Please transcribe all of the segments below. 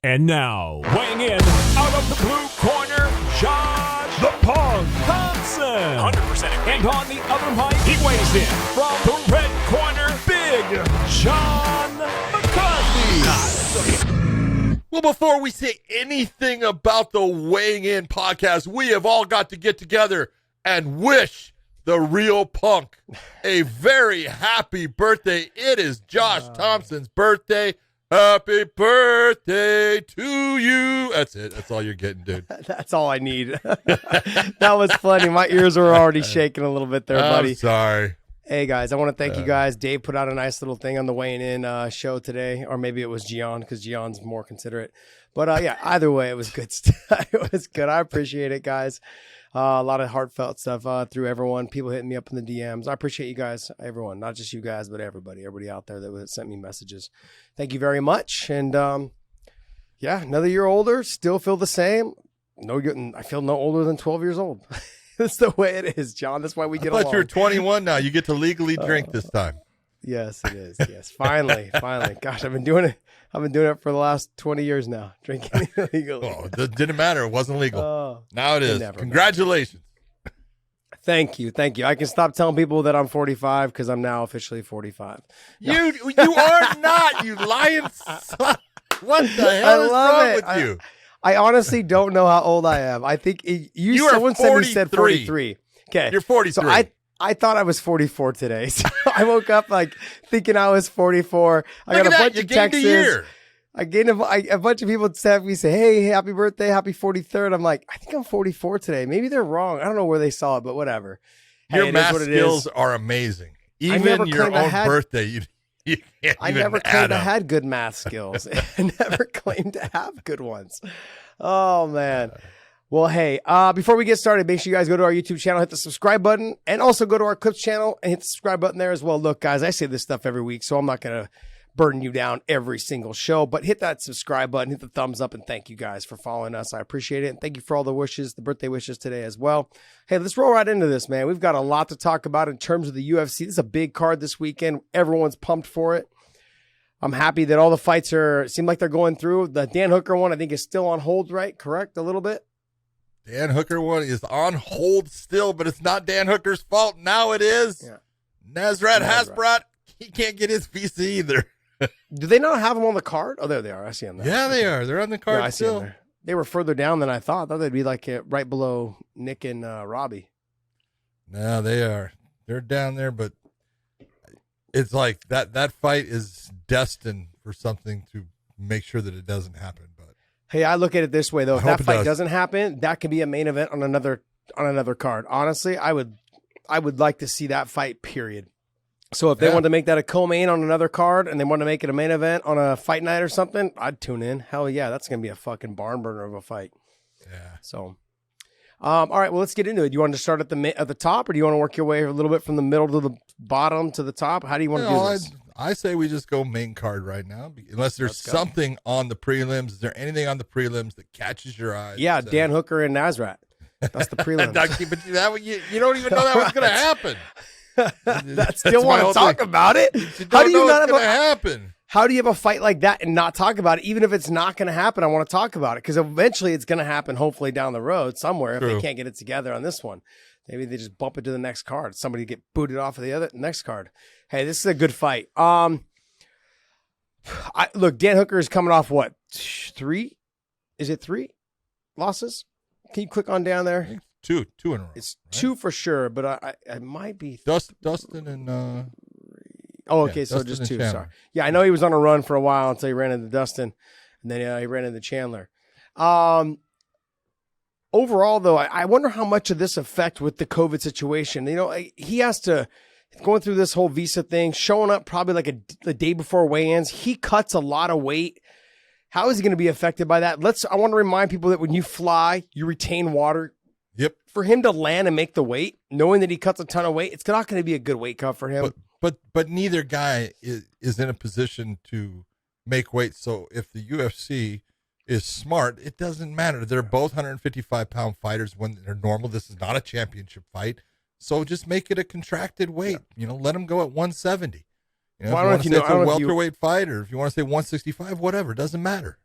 And now, weighing in out of the blue corner, Josh the Punk Thompson. 100% agree. And on the other mic, he weighs in from the red corner, Big John McCarthy. Well, before we say anything about the Weighing In podcast, we have all got to get together and wish the real Punk a very happy birthday. It is Josh Thompson's birthday. Happy birthday to you. That's it. That's all you're getting, dude. That's all I need. That was funny. My ears were already shaking a little bit there, buddy. I'm sorry. Hey, guys, I want to thank you guys. Dave put out a nice little thing on the Weighing In show today, or maybe it was Gian, because Gian's more considerate. But, yeah, either way, it was good stuff. It was good. I appreciate it, guys. A lot of heartfelt stuff through everyone, people hitting me up in the DMs. I appreciate you guys, everyone, not just you guys, but everybody out there that sent me messages. Thank you very much. And yeah, another year older, still feel the same. I feel no older than 12 years old. That's the way it is, John. That's why we get along. I thought you were 21 now. You get to legally drink this time. Yes, it is. Yes, finally. Gosh, I've been doing it for the last 20 years now, drinking illegally. Oh, it didn't matter. It wasn't legal. Now it is. Congratulations. Thank you. I can stop telling people that I'm 45 because I'm now officially 45. You are not, you lying son. What the hell is wrong with you? I honestly don't know how old I am. I think someone said 43. Okay. You're 43. So I thought I was 44 today. So I woke up thinking I was 44. I got a bunch of texts. I gained a bunch of people sent me say, "Hey, happy birthday, happy 43rd." I'm like, I think I'm 44 today. Maybe they're wrong. I don't know where they saw it, but whatever. Your math skills are amazing. Even your own birthday, you can't. I never claimed I had good math skills. I never claimed to have good ones. Oh man. Well, hey, before we get started, make sure you guys go to our YouTube channel, hit the subscribe button, and also go to our Clips channel and hit the subscribe button there as well. Look, guys, I say this stuff every week, so I'm not going to burden you down every single show, but hit that subscribe button, hit the thumbs up, and thank you guys for following us. I appreciate it, and thank you for all the wishes, the birthday wishes today as well. Hey, let's roll right into this, man. We've got a lot to talk about in terms of the UFC. This is a big card this weekend. Everyone's pumped for it. I'm happy that all the fights seem like they're going through. The Dan Hooker one, I think, is still on hold, right? Correct? A little bit? Dan Hooker one is on hold still, but it's not Dan Hooker's fault. Now it is. Yeah. Nasrat Haqparast, he can't get his visa either. Do they not have them on the card? Oh, there they are. I see them there. Yeah, they are. They're on the card I still. See them there. They were further down than I thought. I thought they'd be right below Nick and Robbie. No, they are. They're down there, but it's like that fight is destined for something to make sure that it doesn't happen. But hey, I look at it this way though: if that fight doesn't happen, that could be a main event on another card. Honestly, I would like to see that fight. Period. So if they want to make that a co-main on another card and they want to make it a main event on a fight night or something, I'd tune in. Hell yeah, that's gonna be a fucking barn burner of a fight. Yeah. So, all right, well, let's get into it. Do you want to start at the top, or do you want to work your way a little bit from the middle to the bottom to the top? How do you want to do this? I say we just go main card right now, unless there's something on the prelims. Is there anything on the prelims that catches your eye? Yeah, Dan Hooker and Nasrat. That's the prelims. But you don't even know that was going to happen. That still want to talk about it? How do you not have happen? How do you have a fight like that and not talk about it? Even if it's not going to happen, I want to talk about it because eventually it's going to happen. Hopefully down the road somewhere. True. If they can't get it together on this one, maybe they just bump it to the next card. Somebody get booted off of the next card. Hey, this is a good fight. Look, Dan Hooker is coming off what? 3? Is it 3 losses? Can you click on down there? Two in a row. It's right? 2 for sure, but I might be Dustin and okay, so just 2. Sorry. Yeah, I know he was on a run for a while until he ran into Dustin, and then he ran into Chandler. Overall, though, I wonder how much of this effect with the COVID situation. You know, he has to going through this whole visa thing, showing up probably the day before weigh-ins. He cuts a lot of weight. How is he going to be affected by that? I want to remind people that when you fly, you retain water. Yep. For him to land and make the weight, knowing that he cuts a ton of weight, it's not going to be a good weight cut for him. But neither guy is in a position to make weight. So if the UFC is smart, it doesn't matter. They're both 155-pound fighters when they're normal. This is not a championship fight. So just make it a contracted weight. Yeah. Let them go at 170. If you want to say it's a welterweight fight, or if you want to say 165, whatever, it doesn't matter.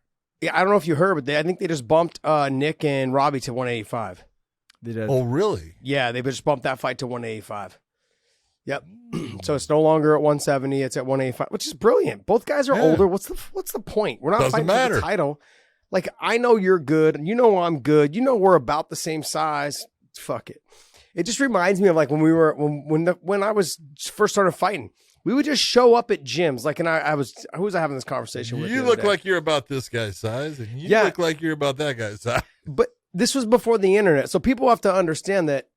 Yeah, I don't know if you heard, but I think they just bumped Nick and Robbie to 185. They did. Oh, really? Yeah, they just bumped that fight to 185. Yep. So it's no longer at 170; it's at 185, which is brilliant. Both guys are older. What's the point? We're not Doesn't fighting for matter. the title. Like, I know you're good. You know I'm good. You know we're about the same size. Fuck it. It just reminds me of like when I was first started fighting. We would just show up at gyms. Like, and who was I having this conversation with? You look like you're about this guy's size, and you look like you're about that guy's size. But this was before the internet, so people have to understand that.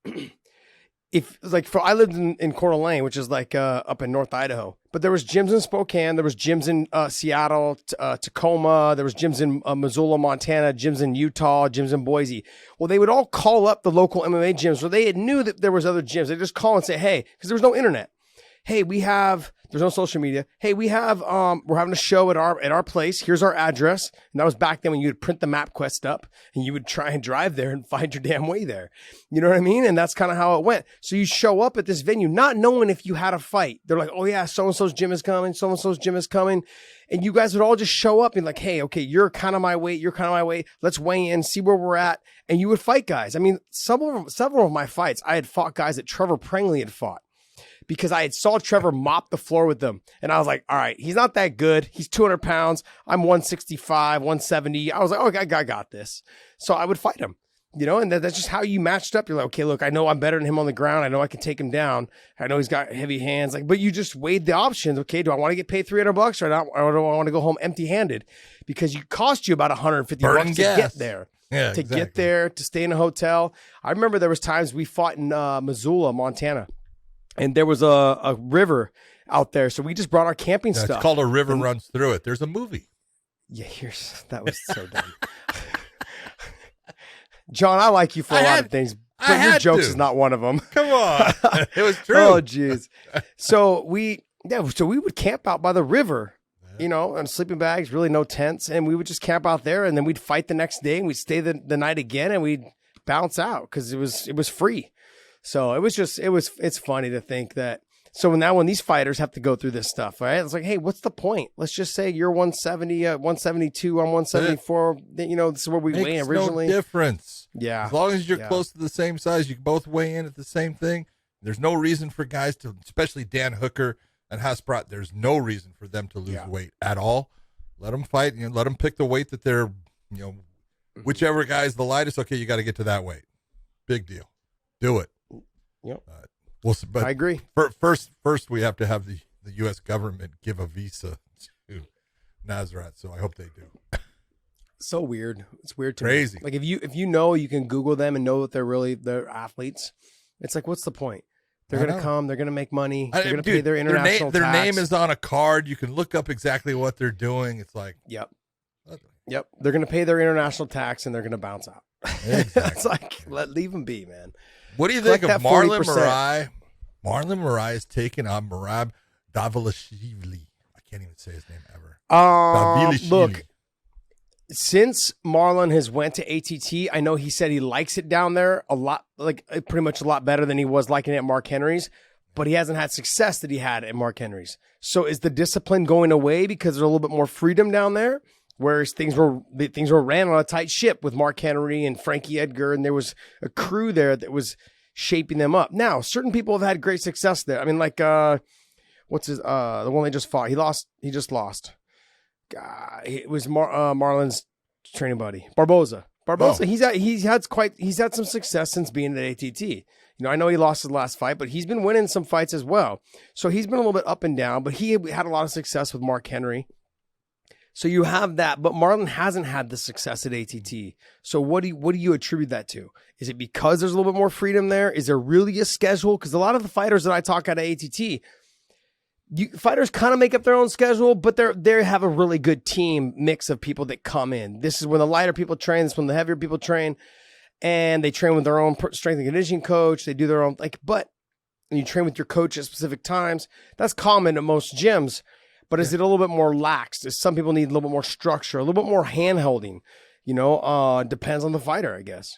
I lived in Coeur d'Alene, which is like up in North Idaho, but there was gyms in Spokane, there was gyms in Seattle, Tacoma, there was gyms in Missoula, Montana, gyms in Utah, gyms in Boise. Well, they would all call up the local MMA gyms, so they knew that there was other gyms. They just call and say, hey, because there was no internet. Hey, there's no social media. Hey, we're having a show at our place. Here's our address. And that was back then when you would print the MapQuest up and you would try and drive there and find your damn way there. You know what I mean? And that's kind of how it went. So you show up at this venue, not knowing if you had a fight. They're like, oh yeah, so-and-so's gym is coming. So-and-so's gym is coming. And you guys would all just show up and like, hey, okay, you're kind of my weight. You're kind of my weight. Let's weigh in, see where we're at. And you would fight guys. I mean, several of my fights, I had fought guys that Trevor Prangley had fought. Because I had saw Trevor mop the floor with them. And I was like, all right, he's not that good. He's 200 pounds. I'm 165, 170. I was like, oh, I got this. So I would fight him, and that's just how you matched up. You're like, okay, look, I know I'm better than him on the ground. I know I can take him down. I know he's got heavy hands. But you just weighed the options. Okay, do I want to get paid $300 or not? Or do I want to go home empty handed? Because it cost you about $150 to get there. Yeah, to get there, to stay in a hotel. I remember there was times we fought in Missoula, Montana. And there was a river out there, so we just brought our camping stuff. It's called A River Runs Through It. There's a movie. Yeah, that was so dumb. John, I like you for a lot of things, but your jokes is not one of them. Come on. It was true. Oh, jeez. So we would camp out by the river, on sleeping bags, really no tents, and we would just camp out there, and then we'd fight the next day, and we'd stay the night again, and we'd bounce out because it was free. So it's funny to think that. So now when these fighters have to go through this stuff, right? It's like, hey, what's the point? Let's just say you're 170, 172, I'm 174. This is where we weigh in originally. No difference. Yeah. As long as you're close to the same size, you can both weigh in at the same thing. There's no reason for guys to, especially Dan Hooker and Haqparast, there's no reason for them to lose weight at all. Let them fight. Let them pick the weight that they're, whichever guy's the lightest. Okay, you got to get to that weight. Big deal. Do it. Yep. But I agree. First, we have to have the U.S. government give a visa to Nazareth, so I hope they do. So weird. It's weird to Crazy. me. Like if you know, you can Google them and know that they're athletes. It's like, what's the point? They're going to come. They're going to make money. They're going to pay their international tax. Their name is on a card. You can look up exactly what they're doing. It's like, yep. They're going to pay their international tax and they're going to bounce out. Exactly. It's like, leave them be, man. What do you think of Marlon Moraes? Marlon Moraes is taking on Merab Dvalishvili. I can't even say his name ever. Look, since Marlon has went to ATT, I know he said he likes it down there a lot, like pretty much a lot better than he was liking it at Mark Henry's, but he hasn't had success that he had at Mark Henry's. So is the discipline going away because there's a little bit more freedom down there? Whereas things were ran on a tight ship with Mark Henry and Frankie Edgar, and there was a crew there that was shaping them up. Now, certain people have had great success there. I mean, like what's his the one they just fought? He just lost. It was Marlon's training buddy, Barboza. He's had some success since being at ATT. I know he lost his last fight, but he's been winning some fights as well. So he's been a little bit up and down, but he had a lot of success with Mark Henry. So you have that, but Marlon hasn't had the success at ATT. So what do you attribute that to? Is it because there's a little bit more freedom there? Is there really a schedule? Because a lot of the fighters that I talk at ATT, fighters kind of make up their own schedule, but they have a really good team mix of people that come in. This is when the lighter people train. This is when the heavier people train, and they train with their own strength and conditioning coach. They do their own but you train with your coach at specific times. That's common at most gyms. But is it a little bit more lax? Some people need a little bit more structure, a little bit more hand-holding. Depends on the fighter, I guess.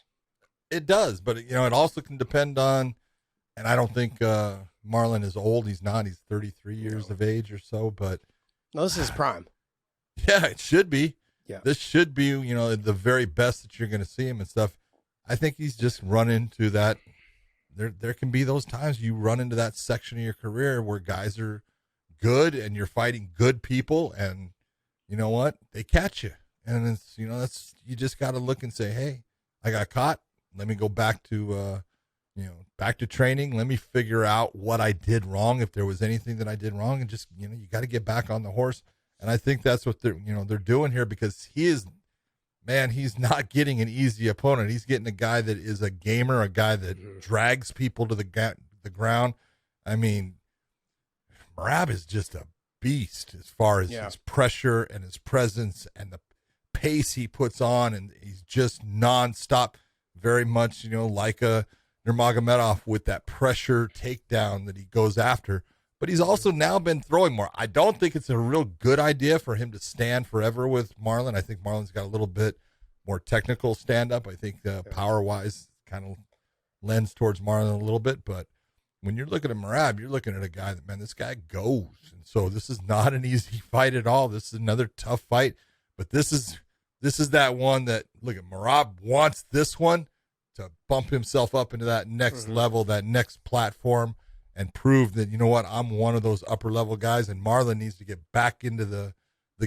It does, but it also can depend on, and I don't think Marlon is old. He's not. He's 33 years of age or so, but. No, this is prime. Yeah, it should be. Yeah. This should be, the very best that you're going to see him and stuff. I think he's just run into that. There can be those times you run into that section of your career where guys are good and you're fighting good people, and you know what? They catch you. And it's, that's, you just got to look and say, hey, I got caught. Let me go back to, back to training. Let me figure out what I did wrong. If there was anything that I did wrong, and just, you got to get back on the horse. And I think that's what they're doing here, because he's not getting an easy opponent. He's getting a guy that is a gamer, a guy that drags people to the ground. I mean, Merab is just a beast as far as his pressure and his presence and the pace he puts on, and he's just nonstop, very much, like a Nurmagomedov with that pressure takedown that he goes after. But he's also now been throwing more. I don't think it's a real good idea for him to stand forever with Marlon. I think Marlon's got a little bit more technical stand-up. I think power-wise kind of lends towards Marlon a little bit. But when you're looking at Merab, you're looking at a guy that, man, this guy goes. And so this is not an easy fight at all. This is another tough fight. But this is that one that, look at, Merab wants this one to bump himself up into that next level, that next platform, and prove that, you know what, I'm one of those upper level guys, and Marlon needs to get back into the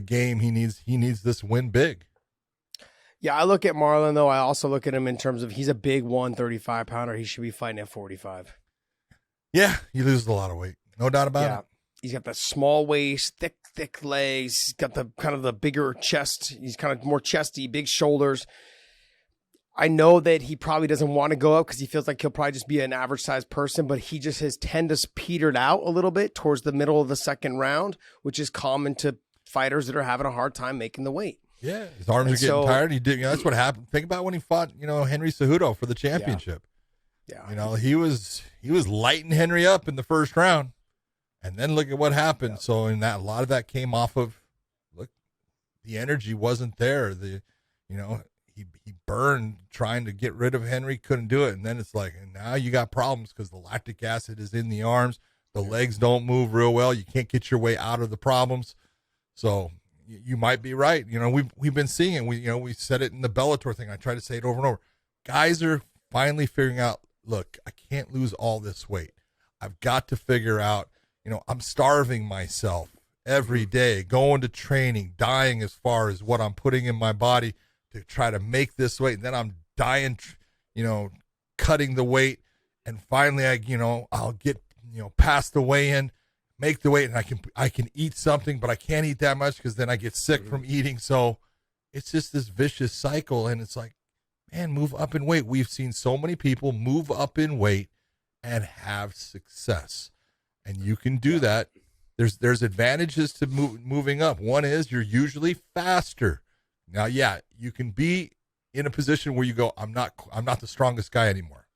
game. He needs this win big. Yeah, I look at Marlon, though. I also look at him in terms of he's a big 135 pounder. He should be fighting at 45. Yeah, he loses a lot of weight. No doubt about it. He's got the small waist, thick legs. He's got the kind of the bigger chest. He's kind of more chesty, big shoulders. I know that he probably doesn't want to go up because he feels like he'll probably just be an average sized person, but he just has to petered out a little bit towards the middle of the second round, which is common to fighters that are having a hard time making the weight. Yeah, his arms are getting tired. He did. That's what happened. Think about when he fought, Henry Cejudo for the championship. Yeah. He was lighting Henry up in the first round, and then look at what happened. Yeah. So a lot of that came off of, the energy wasn't there. He burned trying to get rid of Henry, couldn't do it. And then it's like, and now you got problems because the lactic acid is in the arms. The legs don't move real well. You can't get your way out of the problems. So you might be right. We've been seeing it. We said it in the Bellator thing. I try to say it over and over. Guys are finally figuring out, look, I can't lose all this weight. I've got to figure out, I'm starving myself every day, going to training, dying as far as what I'm putting in my body to try to make this weight. And then I'm dying, cutting the weight. And finally I'll get, past the weigh-in, make the weight, and I can eat something, but I can't eat that much because then I get sick from eating. So it's just this vicious cycle. And it's like, man, move up in weight. We've seen so many people move up in weight and have success. And you can do that. There's advantages to moving up. One is you're usually faster. Now, you can be in a position where you go, I'm not the strongest guy anymore.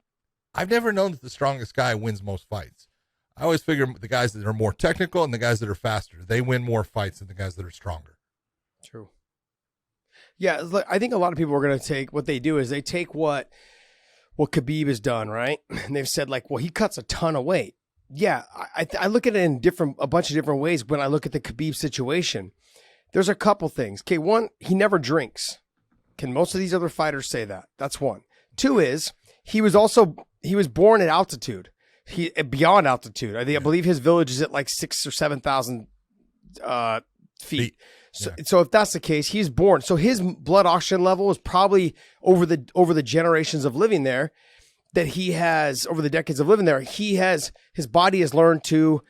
I've never known that the strongest guy wins most fights. I always figure the guys that are more technical and the guys that are faster, they win more fights than the guys that are stronger. True. Yeah, I think a lot of people are going to take, what they do is they take what Khabib has done, right? And they've said well, he cuts a ton of weight. Yeah, I look at it in a bunch of different ways when I look at the Khabib situation. There's a couple things. Okay, one, he never drinks. Can most of these other fighters say that? That's one. Two is he was born at altitude. Beyond altitude. I believe his village is at 6,000 or 7,000 feet. So if that's the case, he's born. So his blood oxygen level is probably over the generations of living there that he has, over the decades of living there, his body has learned to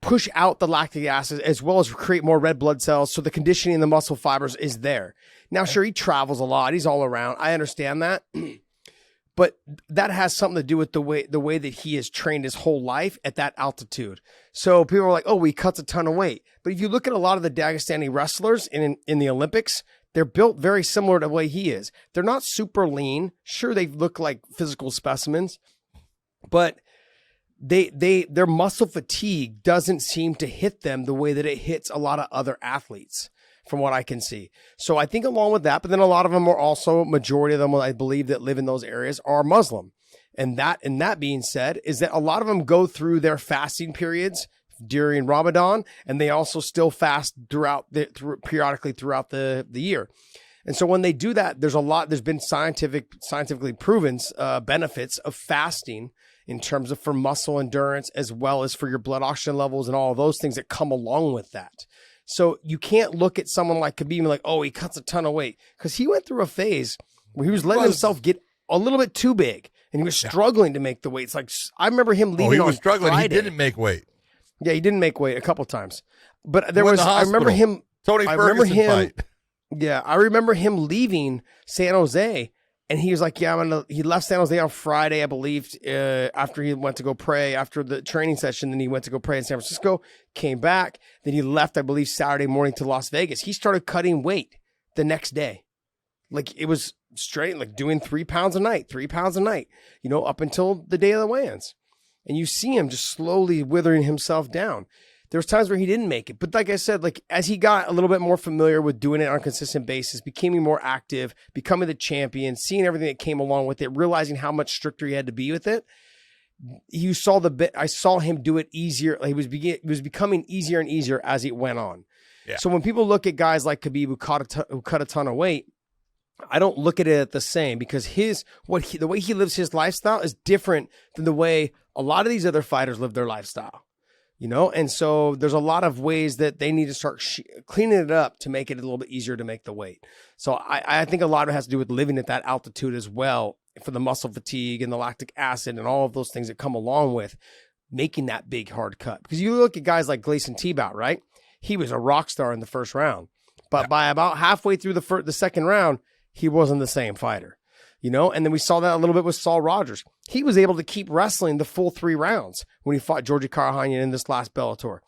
push out the lactic acid as well as create more red blood cells. So the conditioning in the muscle fibers is there. Now, sure, he travels a lot. He's all around. I understand that. But that has something to do with the way that he has trained his whole life at that altitude. So people are like, oh, he cuts a ton of weight. But if you look at a lot of the Dagestani wrestlers in the Olympics, they're built very similar to the way he is. They're not super lean. Sure, they look like physical specimens, but their muscle fatigue doesn't seem to hit them the way that it hits a lot of other athletes, from what I can see. So I think along with that, but then a lot of them are also, majority of them, I believe, that live in those areas are Muslim. And that being said, is that a lot of them go through their fasting periods during Ramadan, and they also still fast periodically throughout the year. And so when they do that, there's been scientifically proven benefits of fasting in terms of for muscle endurance, as well as for your blood oxygen levels and all of those things that come along with that. So you can't look at someone like Khabib and like, oh, he cuts a ton of weight, because he went through a phase where he was letting himself get a little bit too big, and he was struggling to make the weight. It's like, I remember him leaving. He was struggling. Friday. He didn't make weight. Yeah, he didn't make weight a couple times, but I remember him. Tony Ferguson fight. Yeah, I remember him leaving San Jose, and he was like, "Yeah, he left San Jose on Friday, I believe, after he went to go pray after the training session. Then he went to go pray in San Francisco, came back. Then he left, I believe, Saturday morning to Las Vegas. He started cutting weight the next day, like it was straight, like doing 3 pounds a night, up until the day of the weigh-ins. And you see him just slowly withering himself down. There was times where he didn't make it. But like I said, like as he got a little bit more familiar with doing it on a consistent basis, becoming more active, becoming the champion, seeing everything that came along with it, realizing how much stricter he had to be with it, I saw him do it easier. Like it was becoming easier and easier as it went on. Yeah. So when people look at guys like Khabib who cut a ton of weight, I don't look at it the same, because the way he lives his lifestyle is different than the way a lot of these other fighters live their lifestyle. And so there's a lot of ways that they need to start cleaning it up to make it a little bit easier to make the weight. So I think a lot of it has to do with living at that altitude as well, for the muscle fatigue and the lactic acid and all of those things that come along with making that big hard cut. Because you look at guys like Gleison Tibau, right? He was a rock star in the first round, but by about halfway through the second round, he wasn't the same fighter. And then we saw that a little bit with Saul Rogers. He was able to keep wrestling the full 3 rounds when he fought Georgi Karahanyan in this last Bellator.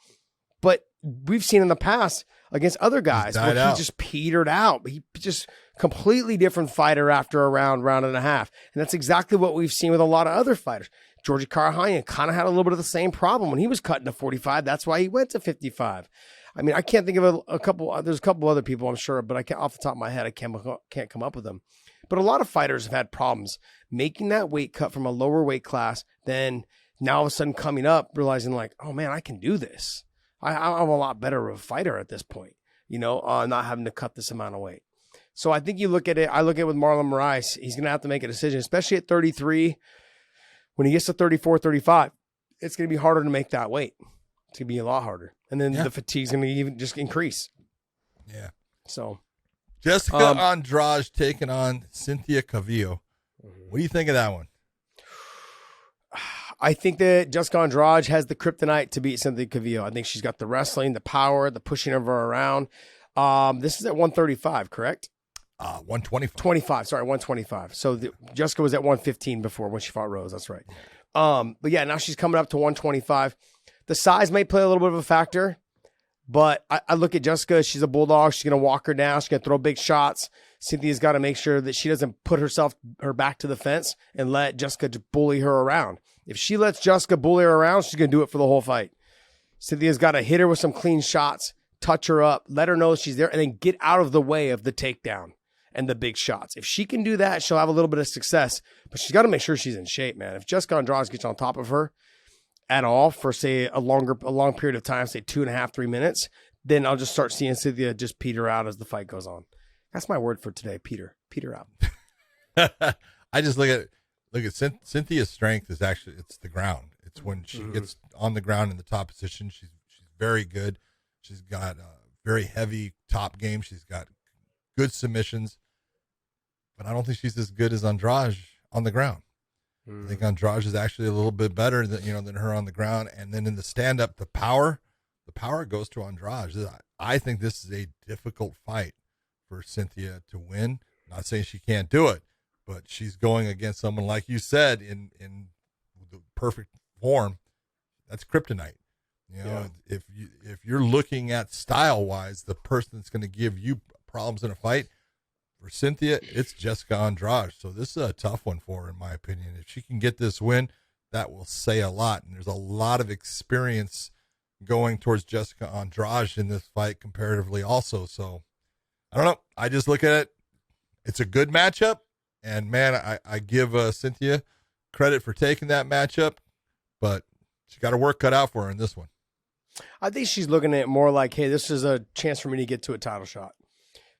But we've seen in the past against other guys where he just petered out. He just completely different fighter after a round and a half. And that's exactly what we've seen with a lot of other fighters. Georgi Karahanyan kind of had a little bit of the same problem when he was cutting to 45. That's why he went to 55. I mean, I can't think of a couple. There's a couple other people, I'm sure, but I can't, off the top of my head, I can't come up with them. But a lot of fighters have had problems making that weight cut from a lower weight class, then now all of a sudden coming up, realizing like, oh man, I can do this. I'm a lot better of a fighter at this point, not having to cut this amount of weight. So I think I look at it with Marlon Moraes. He's going to have to make a decision, especially at 33. When he gets to 34, 35, it's going to be harder to make that weight. It's going to be a lot harder. And then the fatigue's going to even just increase. Yeah. So Jessica Andrade taking on Cynthia Calvillo. What do you think of that one? I think that Jessica Andrade has the kryptonite to beat Cynthia Calvillo. I think she's got the wrestling, the power, the pushing of her around. This is at 135, correct? 125. 125. So Jessica was at 115 before when she fought Rose. That's right. But yeah, now she's coming up to 125. The size may play a little bit of a factor, but I look at Jessica. She's a bulldog. She's going to walk her down. She's going to throw big shots. Cynthia's got to make sure that she doesn't put her back to the fence and let Jessica just bully her around. If she lets Jessica bully her around, she's going to do it for the whole fight. Cynthia's got to hit her with some clean shots, touch her up, let her know she's there, and then get out of the way of the takedown and the big shots. If she can do that, she'll have a little bit of success, but she's got to make sure she's in shape, man. If Jessica Andrade gets on top of her at all for, say, a long period of time, say 2.5, 3 minutes, then I'll just start seeing Cynthia just peter out as the fight goes on. That's my word for today, peter out. I just look at Cynthia's strength is actually, it's the ground. It's when she gets on the ground in the top position. She's very good. She's got a very heavy top game. She's got good submissions, but I don't think she's as good as Andrade on the ground. I think Andrade is actually a little bit better than her on the ground. And then in the stand up, the power goes to Andrade. I think this is a difficult fight for Cynthia to win. Not saying she can't do it, but she's going against someone, like you said, in the perfect form. That's kryptonite. If you're looking at style wise, the person that's going to give you problems in a fight, for Cynthia, it's Jessica Andrade. So this is a tough one for her, in my opinion. If she can get this win, that will say a lot. And there's a lot of experience going towards Jessica Andrade in this fight comparatively also. So I don't know. I just look at it. It's a good matchup. And, man, I give Cynthia credit for taking that matchup. But she got her work cut out for her in this one. I think she's looking at it more like, hey, this is a chance for me to get to a title shot.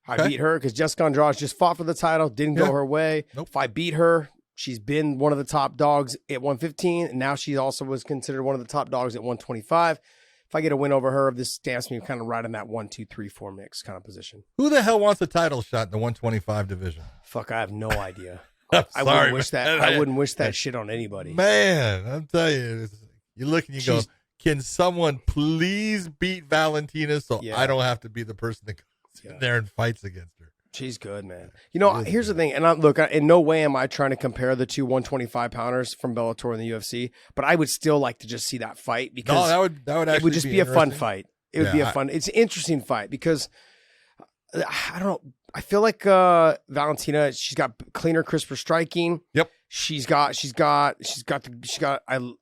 I beat her because Jessica Andrade just fought for the title, didn't go her way. Nope. If I beat her, she's been one of the top dogs at 115, and now she also was considered one of the top dogs at 125. If I get a win over her, this stamps me kind of right in that 1, 2, 3, 4 mix kind of position. Who the hell wants a title shot in the 125 division? Fuck, I have no idea. I wouldn't wish that. I wouldn't wish that shit on anybody. Man, I'm telling you, you look and you go, can someone please beat Valentina so I don't have to be the person that goes in there and fights against her? She's good, man. You know, here's the thing, and look, in no way am I trying to compare the two 125-pounders from Bellator and the UFC, but I would still like to just see that fight because that would actually it would just be a fun fight. It would be a fun. It's an interesting fight because I don't know. I feel like Valentina, she's got cleaner, crisper striking. Yep. She's got I don't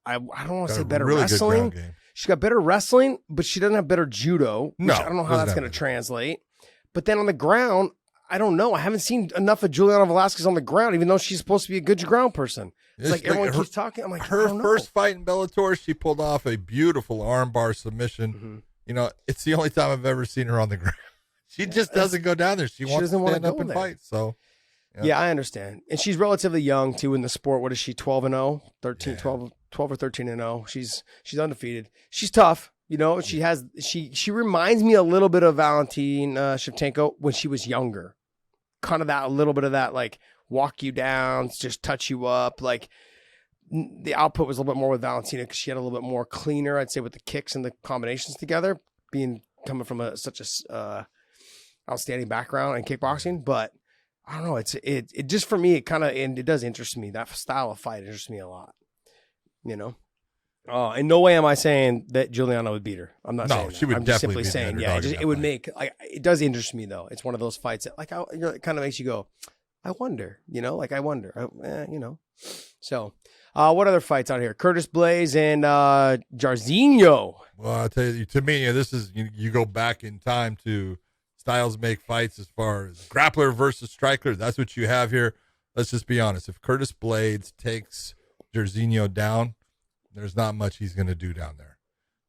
want to say better really wrestling. Good ground game. She's got better wrestling, but she doesn't have better judo. No, I don't know how that's going to translate. But then on the ground, I don't know. I haven't seen enough of Juliana Velasquez on the ground, even though she's supposed to be a good ground person. It's like everyone keeps talking. I'm like, her first fight in Bellator, she pulled off a beautiful armbar submission. Mm-hmm. You know, it's the only time I've ever seen her on the ground. She just doesn't go down there. She wants to stand up and fight. So, yeah, I understand. And she's relatively young too in the sport. What is she? 12-0, 13, 12 or 13-0. She's undefeated. She's tough. You know, she reminds me a little bit of Valentina Shevchenko when she was younger. Kind of that, a little bit of that, like walk you down, just touch you up. Like the output was a little bit more with Valentina because she had a little bit more cleaner, I'd say, with the kicks and the combinations together, coming from such a outstanding background in kickboxing. But I don't know, it just for me, it does interest me. That style of fight interests me a lot. You know. In no way am I saying that Juliana would beat her. I'm not saying that. She would I'm definitely just simply saying, it would make, like, it does interest me though. It's one of those fights that, like, it kind of makes you go, I wonder, you know, like I wonder, you know. So, what other fights out here? Curtis Blaze and Jairzinho. Well, I'll tell you, to me, this is, you go back in time to styles make fights as far as grappler versus striker. That's what you have here. Let's just be honest. If Curtis Blades takes Jairzinho down, there's not much he's going to do down there.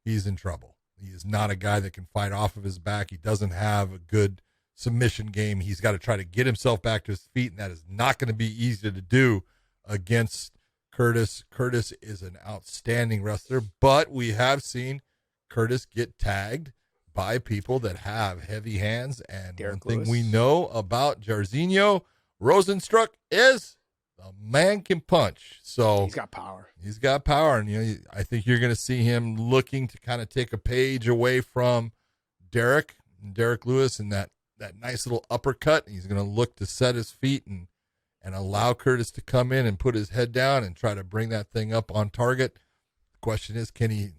He's in trouble. He is not a guy that can fight off of his back. He doesn't have a good submission game. He's got to try to get himself back to his feet, and that is not going to be easy to do against Curtis. Curtis is an outstanding wrestler, but we have seen Curtis get tagged by people that have heavy hands, and one thing we know about Jairzinho Rosenstruck is a man can punch. So he's got power. He's got power, and I think you're going to see him looking to kind of take a page away from Derek Lewis and that nice little uppercut. He's going to look to set his feet and allow Curtis to come in and put his head down and try to bring that thing up on target. The question is, can he?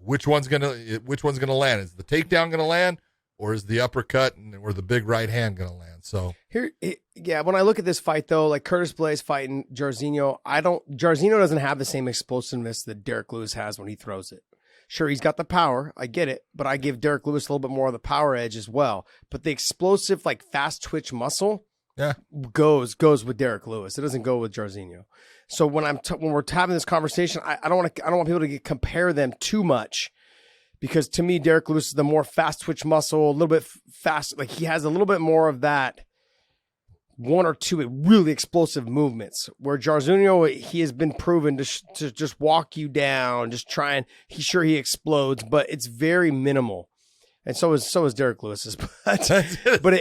Which one's going to land? Is the takedown going to land, or is the uppercut or the big right hand going to land? So when I look at this fight though, like Curtis Blaze fighting Jairzinho, Jairzinho doesn't have the same explosiveness that Derek Lewis has when he throws it. Sure, he's got the power, I get it, but I give Derek Lewis a little bit more of the power edge as well. But the explosive, like fast twitch muscle, goes with Derek Lewis. It doesn't go with Jairzinho. So when we're having this conversation, I don't want people to compare them too much. Because to me, Derek Lewis is the more fast twitch muscle, a little bit fast. Like he has a little bit more of that one or two really explosive movements. Where Jairzinho, he has been proven to just walk you down, just try and he explodes, but it's very minimal. And so is Derek Lewis's. Then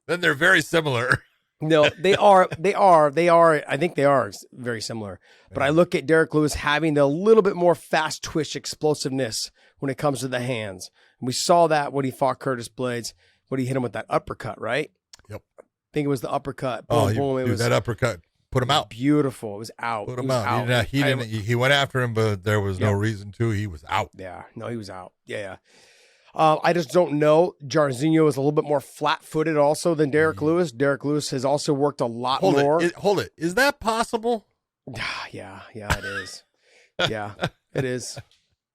they're very similar. No, they are. I think they are very similar. But I look at Derek Lewis having a little bit more fast twitch explosiveness when it comes to the hands. And we saw that when he fought Curtis Blades, when he hit him with that uppercut, right? Yep. I think it was the uppercut. Boom, boom. That uppercut put him out. Beautiful. It was out. Put him out. He went after him, but there was no reason to. He was out. Yeah. No, he was out. Yeah. I just don't know. Jairzinho is a little bit more flat-footed also than Derek Lewis. Derek Lewis has also worked a lot more. Hold it. Is that possible? Yeah, it is. Yeah, it is.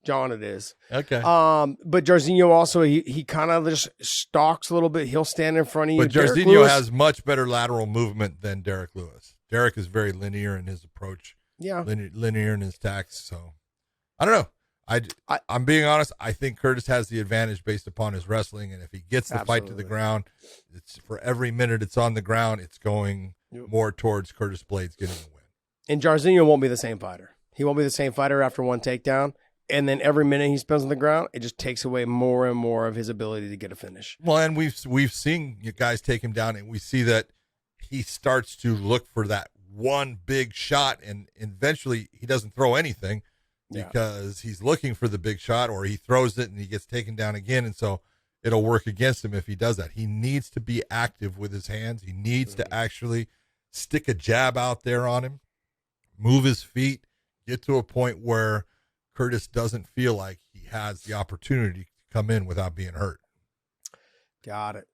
John, it is. Okay. But Jairzinho also, he kind of just stalks a little bit. He'll stand in front of you. But Jairzinho has much better lateral movement than Derek Lewis. Derek is very linear in his approach. Yeah. Linear in his tactics. So, I don't know. I'm being honest. I think Curtis has the advantage based upon his wrestling, and if he gets the fight to the ground, it's for every minute it's on the ground, it's going more towards Curtis Blades getting a win. And Jairzinho won't be the same fighter. He won't be the same fighter after one takedown. And then every minute he spends on the ground, it just takes away more and more of his ability to get a finish. Well, and we've seen you guys take him down, and we see that he starts to look for that one big shot, and eventually he doesn't throw anything because he's looking for the big shot, or he throws it and he gets taken down again, and so it'll work against him if he does that. He needs to be active with his hands. He needs to actually stick a jab out there on him, move his feet, get to a point where Curtis doesn't feel like he has the opportunity to come in without being hurt. Got it.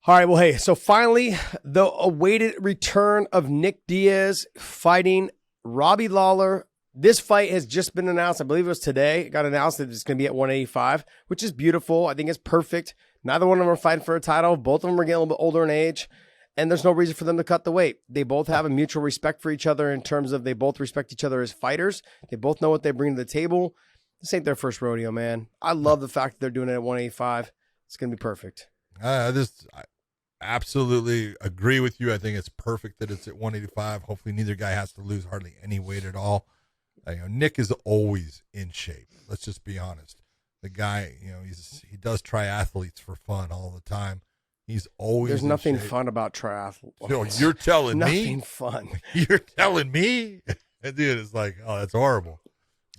All right, well, hey, so finally, the awaited return of Nick Diaz fighting Robbie Lawler. This fight has just been announced. I believe it was today. It got announced that it's going to be at 185, which is beautiful. I think it's perfect. Neither one of them are fighting for a title. Both of them are getting a little bit older in age, and there's no reason for them to cut the weight. They both have a mutual respect for each other in terms of they both respect each other as fighters. They both know what they bring to the table. This ain't their first rodeo, man. I love the fact that they're doing it at 185. It's going to be perfect. I absolutely agree with you. I think it's perfect that it's at 185. Hopefully neither guy has to lose hardly any weight at all. Nick is always in shape. Let's just be honest. The guy, he does triathletes for fun all the time. He's always There's nothing shape. fun about triathlon. You're telling me? Nothing fun. You're telling me? And dude, it's like, oh, that's horrible.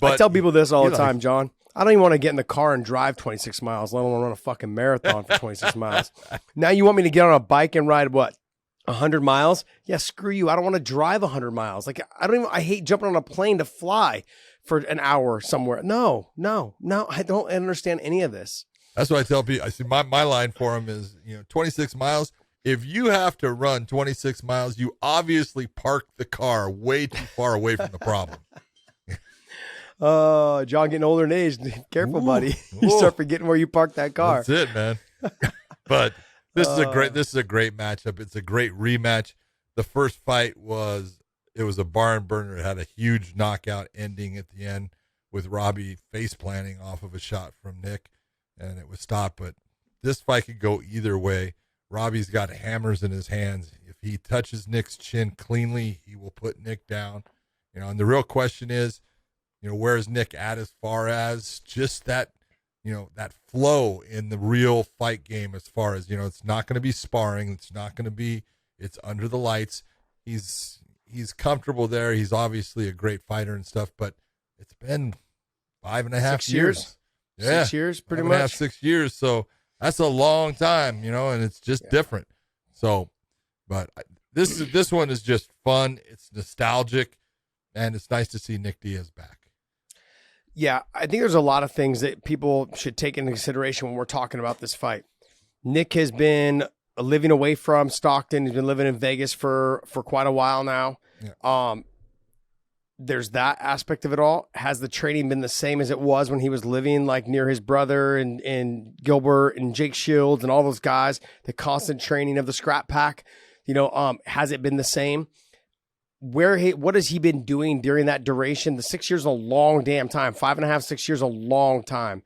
But I tell people this all the time, John. I don't even want to get in the car and drive 26 miles, let alone run a fucking marathon for 26 miles. Now you want me to get on a bike and ride, 100 miles? Yeah, screw you. I don't want to drive 100 miles. I hate jumping on a plane to fly for an hour somewhere. No, I don't understand any of this. That's what I tell people. I see my line for them is, 26 miles. If you have to run 26 miles, you obviously parked the car way too far away from the problem. John getting older in age. Careful, buddy. You start forgetting where you parked that car. That's it, man. But this is a great matchup. It's a great rematch. The first fight was a barn burner. It had a huge knockout ending at the end with Robbie face planting off of a shot from Nick, and it was stopped. But this fight could go either way. Robbie's got hammers in his hands. If he touches Nick's chin cleanly, he will put Nick down. And the real question is, where is Nick at as far as just that, that flow in the real fight game as far as, it's not going to be sparring. It's not going to be, it's under the lights. He's comfortable there. He's obviously a great fighter and stuff, but it's been 5.5 years. Yeah. 6 years, pretty much. 6 years. So that's a long time, and it's just different. So, but this one is just fun. It's nostalgic, and it's nice to see Nick Diaz back. Yeah, I think there's a lot of things that people should take into consideration when we're talking about this fight. Nick has been living away from Stockton. He's been living in Vegas for quite a while now. Yeah. There's that aspect of it all. Has the training been the same as it was when he was living near his brother and Gilbert and Jake Shields and all those guys, the constant training of the scrap pack? Has it been the same? What has he been doing during that duration? The 6 years is a long damn time. 5.5, 6 years, a long time.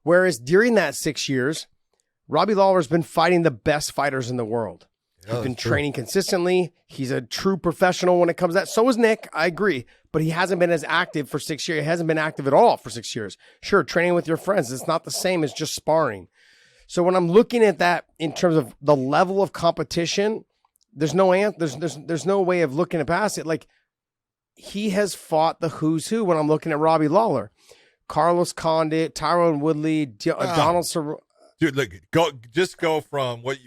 Whereas during that 6 years, Robbie Lawler's been fighting the best fighters in the world. He's been training consistently. He's a true professional when it comes to that. So is Nick, I agree. But he hasn't been as active for 6 years. He hasn't been active at all for 6 years. Sure, training with your friends, it's not the same as just sparring. So when I'm looking at that in terms of the level of competition, there's no way of looking past it. He has fought the who's who when I'm looking at Robbie Lawler. Carlos Condit, Tyron Woodley, Donald Cerrone. Dude, look, go from what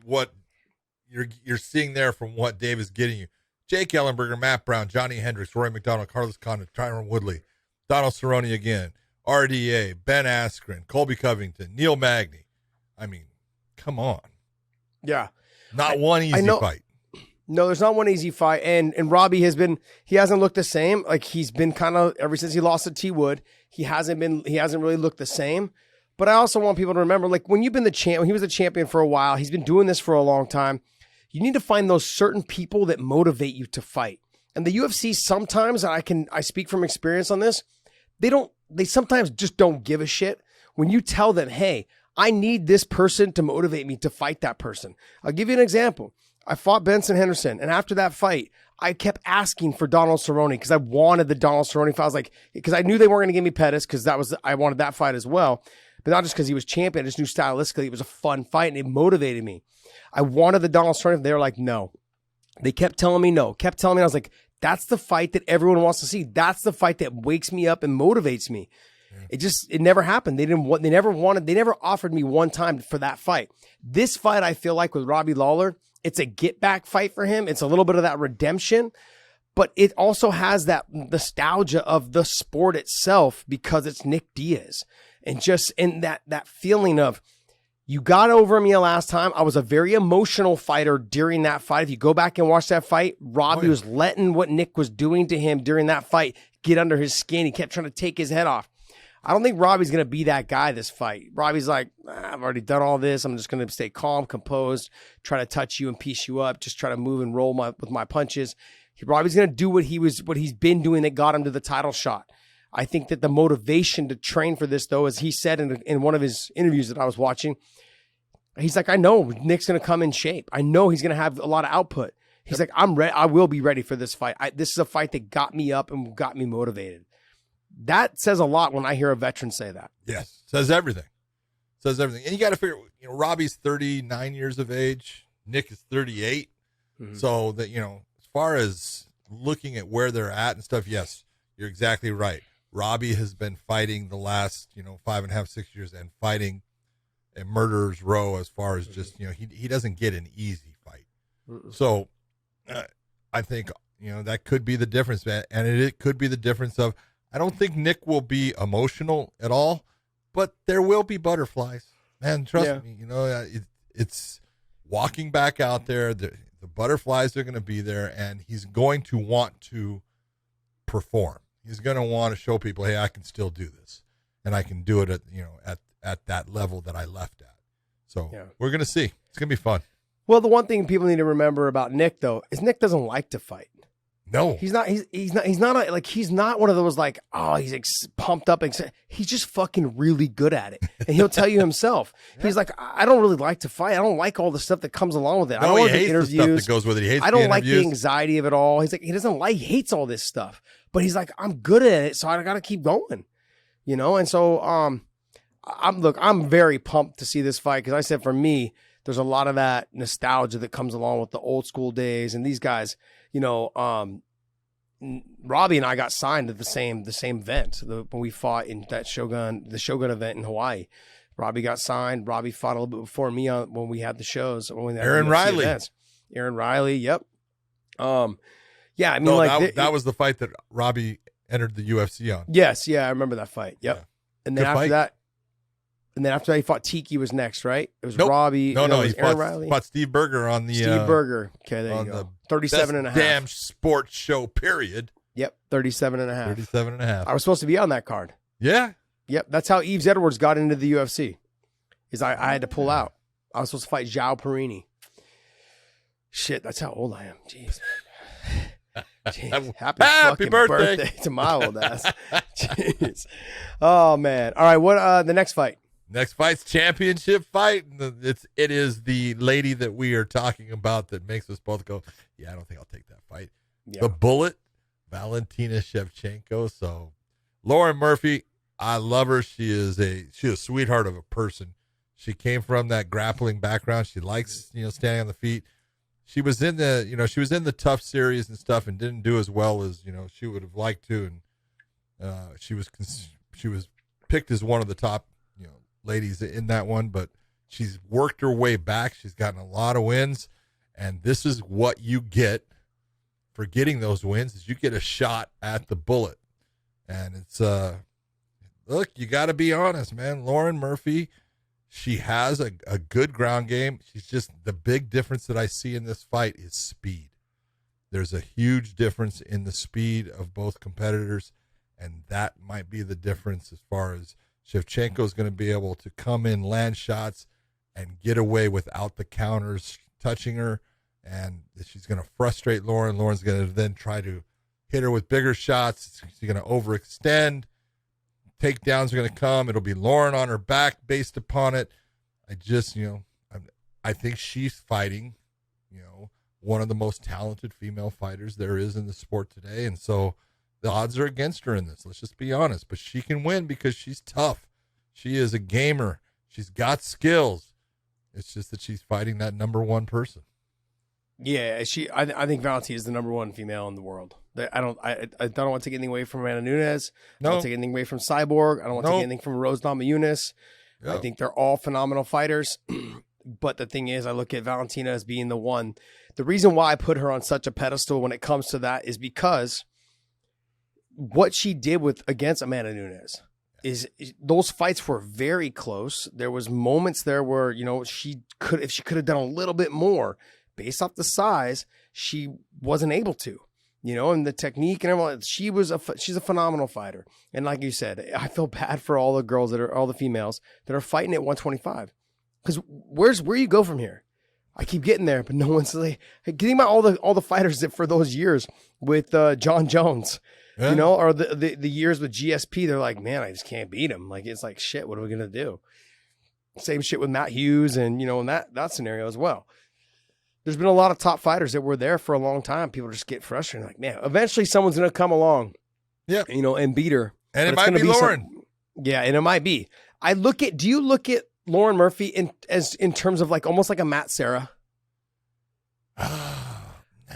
you're seeing there from what Dave is getting you. Jake Ellenberger, Matt Brown, Johnny Hendricks, Roy McDonald, Carlos Condit, Tyron Woodley, Donald Cerrone again, RDA, Ben Askren, Colby Covington, Neil Magny. I mean, come on. Yeah. Not one easy fight. No, there's not one easy fight. And Robbie he hasn't looked the same. He's been kind of, ever since he lost to T Wood, he hasn't really looked the same. But I also want people to remember, when you've been when he was the champion for a while, he's been doing this for a long time. You need to find those certain people that motivate you to fight. And the UFC sometimes, I speak from experience on this, they don't they sometimes just don't give a shit when you tell them, hey, I need this person to motivate me to fight that person. I'll give you an example. I fought Benson Henderson, and after that fight, I kept asking for Donald Cerrone because I wanted the Donald Cerrone fight. I was like, because I knew they weren't going to give me Pettis because I wanted that fight as well. But not just because he was champion, I just knew stylistically it was a fun fight and it motivated me. I wanted the Donald Cerrone. They were like, no. They kept telling me no. Kept telling me. I was like, that's the fight that everyone wants to see. That's the fight that wakes me up and motivates me. It never happened. They never offered me one time for that fight. This fight, I feel like with Robbie Lawler, it's a get back fight for him. It's a little bit of that redemption, but it also has that nostalgia of the sport itself because it's Nick Diaz. And just in that feeling of, you got over me last time. I was a very emotional fighter during that fight. If you go back and watch that fight, Robbie was letting what Nick was doing to him during that fight get under his skin. He kept trying to take his head off. I don't think Robbie's going to be that guy this fight. Robbie's like, I've already done all this. I'm just going to stay calm, composed, try to touch you and piece you up, just try to move and roll with my punches. Robbie's going to do what he's been doing that got him to the title shot. I think that the motivation to train for this, though, as he said in one of his interviews that I was watching, he's like, I know Nick's going to come in shape. I know he's going to have a lot of output. He's like, I'm ready. I will be ready for this fight. This is a fight that got me up and got me motivated. That says a lot when I hear a veteran say that. Yes, says everything. Says everything. And you got to figure, Robbie's 39 years of age. Nick is 38. Mm-hmm. So that, as far as looking at where they're at and stuff, yes, you're exactly right. Robbie has been fighting the last, 5.5, 6 years and fighting a murderer's row as far as just, he doesn't get an easy fight. Mm-mm. So I think, that could be the difference, man. And it could be the difference of, I don't think Nick will be emotional at all, but there will be butterflies. Man, trust me, it's walking back out there. The butterflies are going to be there, and he's going to want to perform. He's going to want to show people, hey, I can still do this, and I can do it at that level that I left at. So we're going to see. It's going to be fun. Well, the one thing people need to remember about Nick, though, is Nick doesn't like to fight. No, he's not one of those like, oh, he's pumped up. He's just fucking really good at it. And he'll tell you himself. He's like, I don't really like to fight. I don't like all the stuff that comes along with it. I don't like the interviews. The stuff that goes with it. He hates I don't like the anxiety of it all. He's like, he hates all this stuff, but he's like, I'm good at it. So I got to keep going, And so, I'm very pumped to see this fight. Cause I said, for me, there's a lot of that nostalgia that comes along with the old school days. And these guys, Robbie and I got signed at the same event when we fought in that the Shogun event in Hawaii. Robbie got signed. Robbie fought a little bit before me when we had the shows. Aaron Riley. Aaron Riley. Yep. Yeah. I mean, no, that was the fight that Robbie entered the UFC on. Yes. Yeah. I remember that fight. Yep. Yeah. And then after that, he fought Tiki was next, right? It was Robbie. No, he fought Steve Berger on the Steve Berger. Okay, there you go. 37.5. Damn sports show, period. Yep, 37.5. 37.5. I was supposed to be on that card. Yeah. Yep, that's how Yves Edwards got into the UFC. Is I had to pull out. I was supposed to fight João Perini. Shit, that's how old I am. Jeez. Jeez. Happy birthday to my old ass. Jeez. Oh man. All right, what the next fight? Next fight's championship fight. It is the lady that we are talking about that makes us both go, yeah, I don't think I'll take that fight. Yeah. The Bullet, Valentina Shevchenko. So Lauren Murphy, I love her. She's a sweetheart of a person. She came from that grappling background. She likes, standing on the feet. She was in the tough series and stuff and didn't do as well as, she would have liked to. And she was picked as one of the top, ladies in that one, but she's worked her way back. She's gotten a lot of wins, and this is what you get for getting those wins is you get a shot at the Bullet. And it's look, you got to be honest, man. Lauren Murphy, she has a good ground game. She's just, the big difference that I see in this fight is speed. There's a huge difference in the speed of both competitors, and that might be the difference as far as Shevchenko is going to be able to come in, land shots, and get away without the counters touching her. And she's going to frustrate Lauren. Lauren's going to then try to hit her with bigger shots. She's going to overextend, takedowns are going to come. It'll be Lauren on her back based upon it. I think she's fighting, one of the most talented female fighters there is in the sport today. And so the odds are against her in this. Let's just be honest. But she can win because she's tough. She is a gamer. She's got skills. It's just that she's fighting that number one person. Yeah, I think Valentina is the number one female in the world. I don't want to take anything away from Amanda Nunes. I don't want to take anything away from Cyborg. I don't want to take anything from Rose Namajunas. Yep. I think they're all phenomenal fighters. But the thing is, I look at Valentina as being the one. The reason why I put her on such a pedestal when it comes to that is because what she did against Amanda Nunes is those fights were very close. There was moments there where, if she could have done a little bit more based off the size, she wasn't able to, and the technique and everything. She's a phenomenal fighter. And like you said, I feel bad for all the females that are fighting at 125. Because where you go from here? I keep getting there, but no one's like getting about all the fighters that for those years with John Jones, or the years with GSP. They're like, man, I just can't beat him. Like it's like shit. What are we gonna do? Same shit with Matt Hughes and in that scenario as well. There's been a lot of top fighters that were there for a long time. People just get frustrated. Like, man, eventually someone's gonna come along, and beat her. And it might be Lauren. Yeah, and it might be. Do you look at Lauren Murphy in terms of like almost like a Matt Serra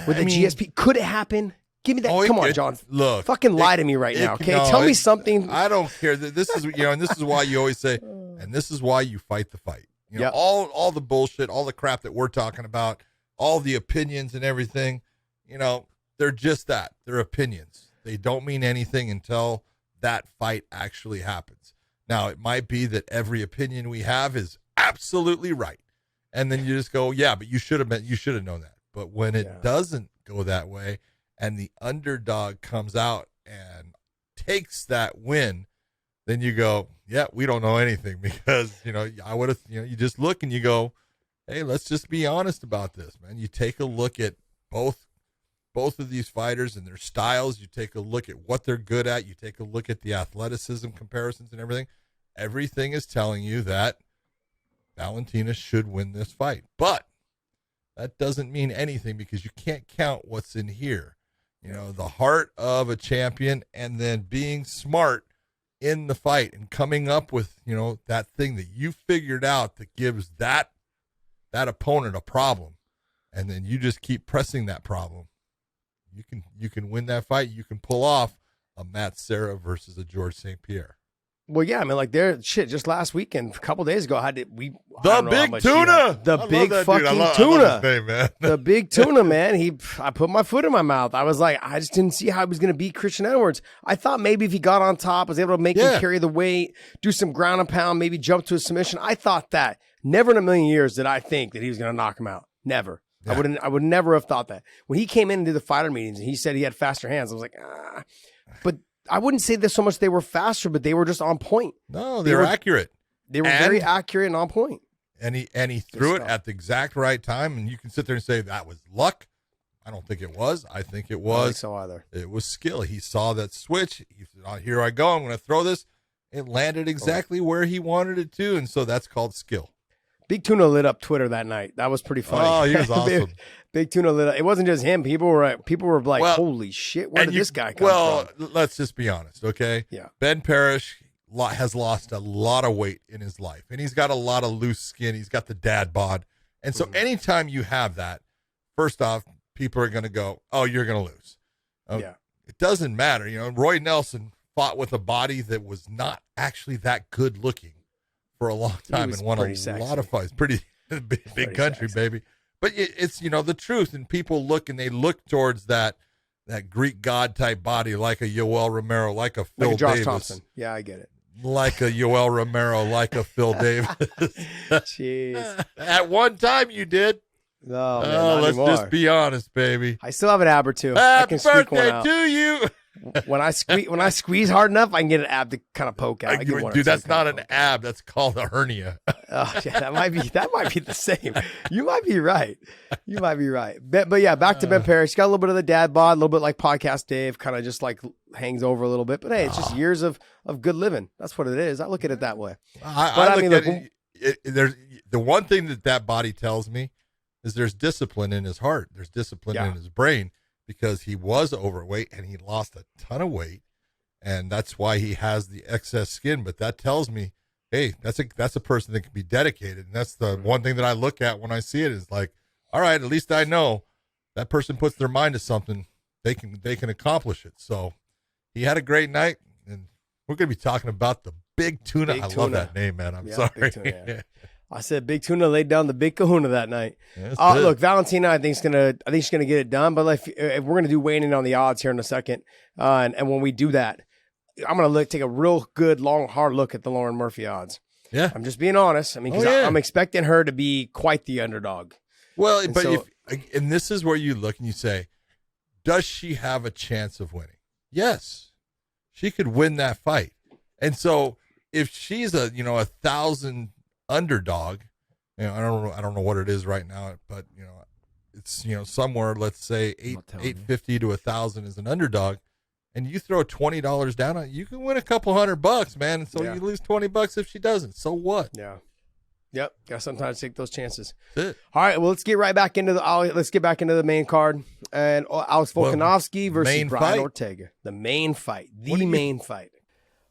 with the GSP? Could it happen? Give me that. Come on, John. Look, fucking lie to me right now. Okay, tell me something. I don't care. This is and this is why you always say, and this is why you fight the fight. All the bullshit, all the crap that we're talking about, all the opinions and everything. They're just that. They're opinions. They don't mean anything until that fight actually happens. Now, it might be that every opinion we have is absolutely right. And then you just go, yeah, but you should have known that. But when it doesn't go that way and the underdog comes out and takes that win, then you go, yeah, we don't know anything because, I would have, you just look and you go, hey, let's just be honest about this, man. You take a look at both of these fighters and their styles. You take a look at what they're good at. You take a look at the athleticism comparisons and everything. Everything is telling you that Valentina should win this fight. But that doesn't mean anything because you can't count what's in here. The heart of a champion and then being smart in the fight and coming up with, that thing that you figured out that gives that opponent a problem. And then you just keep pressing that problem. You can win that fight. You can pull off a Matt Serra versus a George St. Pierre. Well, yeah, I mean, like just last weekend, a couple days ago, the big tuna, the big fucking tuna, name, man. The big tuna, man. I put my foot in my mouth. I was like, I just didn't see how he was going to beat Christian Edwards. I thought maybe if he got on top, was able to make him carry the weight, do some ground and pound, maybe jump to a submission. I thought that. Never in a million years did I think that he was going to knock him out. Never. Yeah. I would never have thought that. When he came in and did the fighter meetings and he said he had faster hands, I was like, But I wouldn't say that so much they were faster, but they were just on point. No, they were accurate. They were very accurate and on point. And he threw it at the exact right time, and you can sit there and say that was luck. I don't think it was. I think it was. I don't think so either. It was skill. He saw that switch. He said, oh, here I go. I'm going to throw this. It landed exactly where he wanted it to, and so that's called skill. Big Tuna lit up Twitter that night. That was pretty funny. Oh, he was awesome. Big Tuna lit up. It wasn't just him. People were like, holy shit, where did this guy come from? Well, let's just be honest, okay? Yeah. Ben Parrish has lost a lot of weight in his life, and he's got a lot of loose skin. He's got the dad bod. And so anytime you have that, first off, people are going to go, oh, you're going to lose. Yeah. It doesn't matter. Roy Nelson fought with a body that was not actually that good looking for a long time and won a lot of fights. Pretty big country, sexy. Baby. But it's, the truth, and people look and they look towards that Greek god type body like a Yoel Romero, like a Phil Josh Davis. Thompson. Yeah, I get it. Like a Yoel Romero, like a Phil Davis. Jeez. At one time you did. No, man, let's just be honest, baby. I still have an ab or two. Happy birthday to you. when I squeeze hard enough, I can get an ab to kind of poke out. Dude, that's not an ab. That's called a hernia. Oh yeah, that might be the same. You might be right. But yeah, back to Ben Parrish. Got a little bit of the dad bod, a little bit like Podcast Dave, kind of just like hangs over a little bit. But hey, it's just years of good living. That's what it is. I look at it that way. I look at it, there's the one thing that body tells me is there's discipline in his heart. There's discipline in his brain because he was overweight and he lost a ton of weight. And that's why he has the excess skin. But that tells me, hey, that's a person that can be dedicated. And that's the one thing that I look at when I see it is like, all right, at least I know that person puts their mind to something, they can accomplish it. So he had a great night, and we're going to be talking about the Big Tuna. I love that name, man. I'm sorry. Big Tuna, yeah. I said Big Tuna laid down the big kahuna that night. Yeah, look, Valentina, I think she's gonna get it done. But if we're gonna do weighing in on the odds here in a second, and when we do that, I'm gonna take a real good, long, hard look at the Lauren Murphy odds. Yeah, I'm just being honest. I mean, because I'm expecting her to be quite the underdog. Well, and this is where you look and you say, does she have a chance of winning? Yes, she could win that fight. And so if she's a 1,000 underdog, I don't know what it is right now, but it's somewhere, let's say 850 to 1,000 is an underdog, and you throw $20 down on it, you can win a couple $100, man. And so you lose $20 if she doesn't. So what? Yeah. Yep. Got to sometimes take those chances. That's it. All right. Well, let's get back into the main card, and Alex Volkanovski versus Brian Ortega. The main fight. The main fight.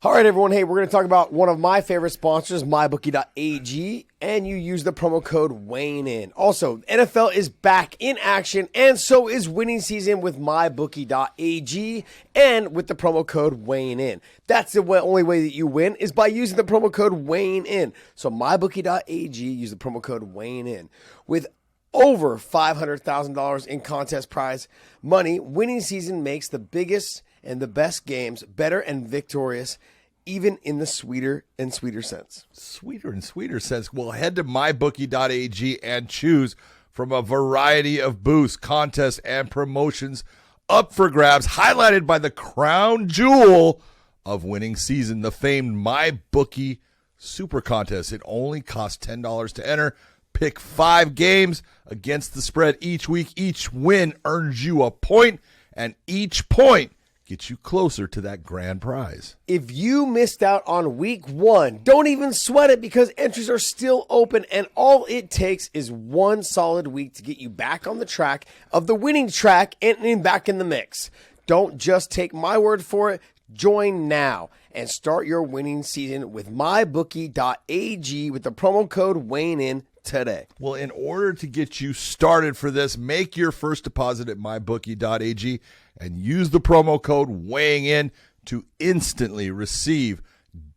All right, everyone. Hey, we're going to talk about one of my favorite sponsors, MyBookie.ag, and you use the promo code WayneIn. Also, NFL is back in action, and so is winning season with MyBookie.ag and with the promo code WayneIn. That's the only way that you win is by using the promo code WayneIn. So MyBookie.ag, use the promo code WayneIn. With over $500,000 in contest prize money, winning season makes the biggest and the best games better and victorious, even in the sweeter and sweeter sense. Sweeter and sweeter sense. Well, head to mybookie.ag and choose from a variety of boosts, contests, and promotions up for grabs, highlighted by the crown jewel of winning season, the famed MyBookie Super Contest. It only costs $10 to enter. Pick 5 games against the spread each week. Each win earns you a point, and each point gets you closer to that grand prize. If you missed out on week 1, don't even sweat it because entries are still open, and all it takes is one solid week to get you back on the track of the winning track and back in the mix. Don't just take my word for it. Join now and start your winning season with mybookie.ag with the promo code WayneIn today. Well, in order to get you started for this, make your first deposit at mybookie.ag and use the promo code WayneIn to instantly receive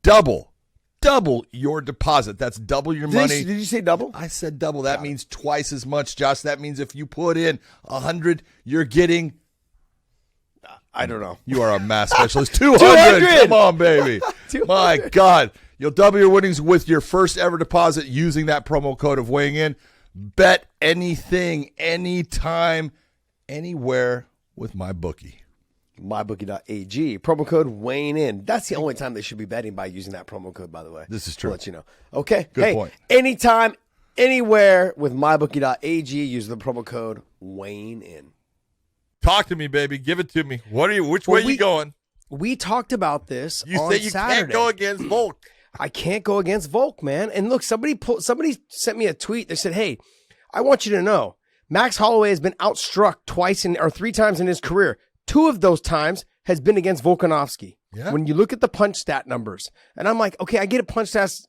double your deposit. That's double your money. Did you say double? I said double. That means twice as much, Josh. That means if you put in 100, you're getting, I don't know. You are a math specialist. 200. Come on, baby. My God. You'll double your winnings with your first ever deposit using that promo code of weighing in. Bet anything, anytime, anywhere with MyBookie. MyBookie.ag. Promo code weighing in. That's the only time they should be betting by using that promo code, by the way. This is true. I'll let you know. Okay. Good point. Anytime, anywhere with MyBookie.ag. Use the promo code weighing in. Talk to me, baby. Give it to me. Which way are you going? We talked about this You on say you Saturday. can't go against Volk. I can't go against Volk, man. And look, somebody sent me a tweet. They said, hey, I want you to know, Max Holloway has been outstruck 3 times in his career. 2 of those times has been against Volkanovski. Yeah. When you look at the punch stat numbers, and I'm like, okay, I get it. Punch stats,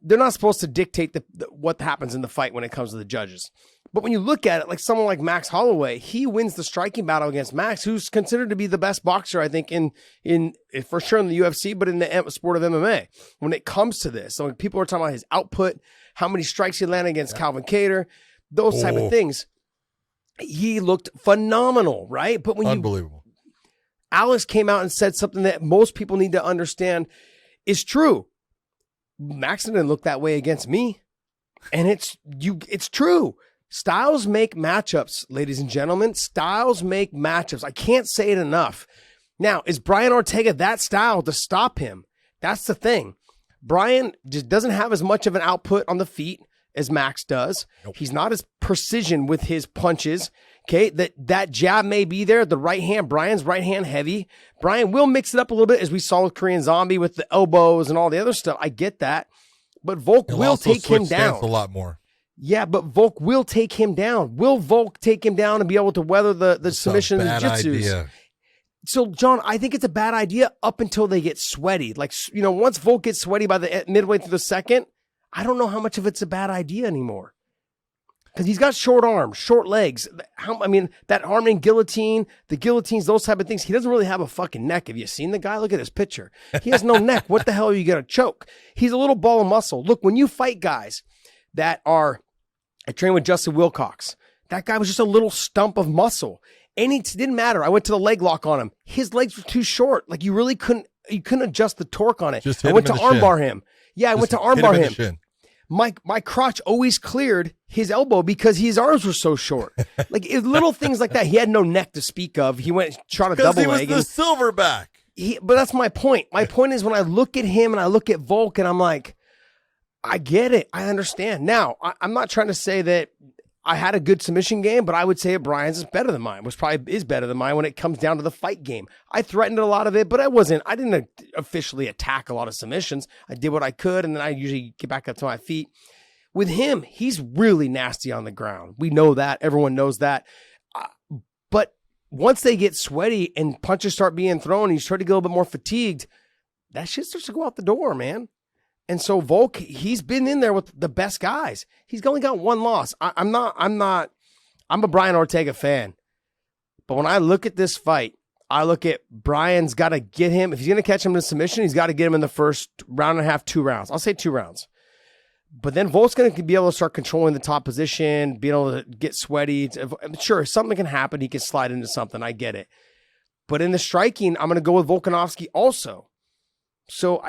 they're not supposed to dictate what happens in the fight when it comes to the judges. But when you look at it, like someone like Max Holloway, he wins the striking battle against Max, who's considered to be the best boxer, I think, in for sure in the UFC, but in the sport of MMA. When it comes to this, so when people are talking about his output, how many strikes he landed against Calvin Kattar, those type of things, he looked phenomenal, right? But when Unbelievable. Alice came out and said something that most people need to understand is true. Max didn't look that way against me, and it's true. Styles make matchups, ladies and gentlemen. Styles make matchups. I can't say it enough. Now, is Brian Ortega that style to stop him? That's the thing. Brian just doesn't have as much of an output on the feet as Max does. Nope. He's not as precision with his punches. Okay, that jab may be there. The right hand, Brian's right hand heavy. Brian will mix it up a little bit, as we saw with Korean Zombie with the elbows and all the other stuff. I get that. But Volk will take him down. A lot more. Yeah, but Volk will take him down. Will Volk take him down and be able to weather the submission and the jiu-jitsus? So, John, I think it's a bad idea up until they get sweaty. Like, once Volk gets sweaty by the midway through the second, I don't know how much of it's a bad idea anymore. Because he's got short arms, short legs. That arm in guillotine, the guillotines, those type of things. He doesn't really have a fucking neck. Have you seen the guy? Look at his picture. He has no neck. What the hell are you going to choke? He's a little ball of muscle. Look, when you fight guys that are, I trained with Justin Wilcox. That guy was just a little stump of muscle. And it didn't matter. I went to the leg lock on him. His legs were too short. Like, you couldn't adjust the torque on it. I went to armbar him. Yeah, I went to armbar him. My crotch always cleared his elbow because his arms were so short. Like, little things like that. He had no neck to speak of. He went trying to double leg. Because he was the silverback. But that's my point. My point is, when I look at him and I look at Volk and I'm like, I get it. I understand. Now, I'm not trying to say that I had a good submission game, but I would say Brian's is better than mine. Is better than mine when it comes down to the fight game. I threatened a lot of it, but I didn't officially attack a lot of submissions. I did what I could, and then I usually get back up to my feet. With him, he's really nasty on the ground. We know that. Everyone knows that. But once they get sweaty and punches start being thrown, and you start to get a little bit more fatigued, that shit starts to go out the door, man. And so Volk, he's been in there with the best guys. He's only got one loss. I'm a Brian Ortega fan. But when I look at this fight, I look at Brian's got to get him. If he's going to catch him in a submission, he's got to get him in the first round and a half, 2 rounds. I'll say 2 rounds. But then Volk's going to be able to start controlling the top position, being able to get sweaty. Sure, something can happen. He can slide into something. I get it. But in the striking, I'm going to go with Volkanovski also. So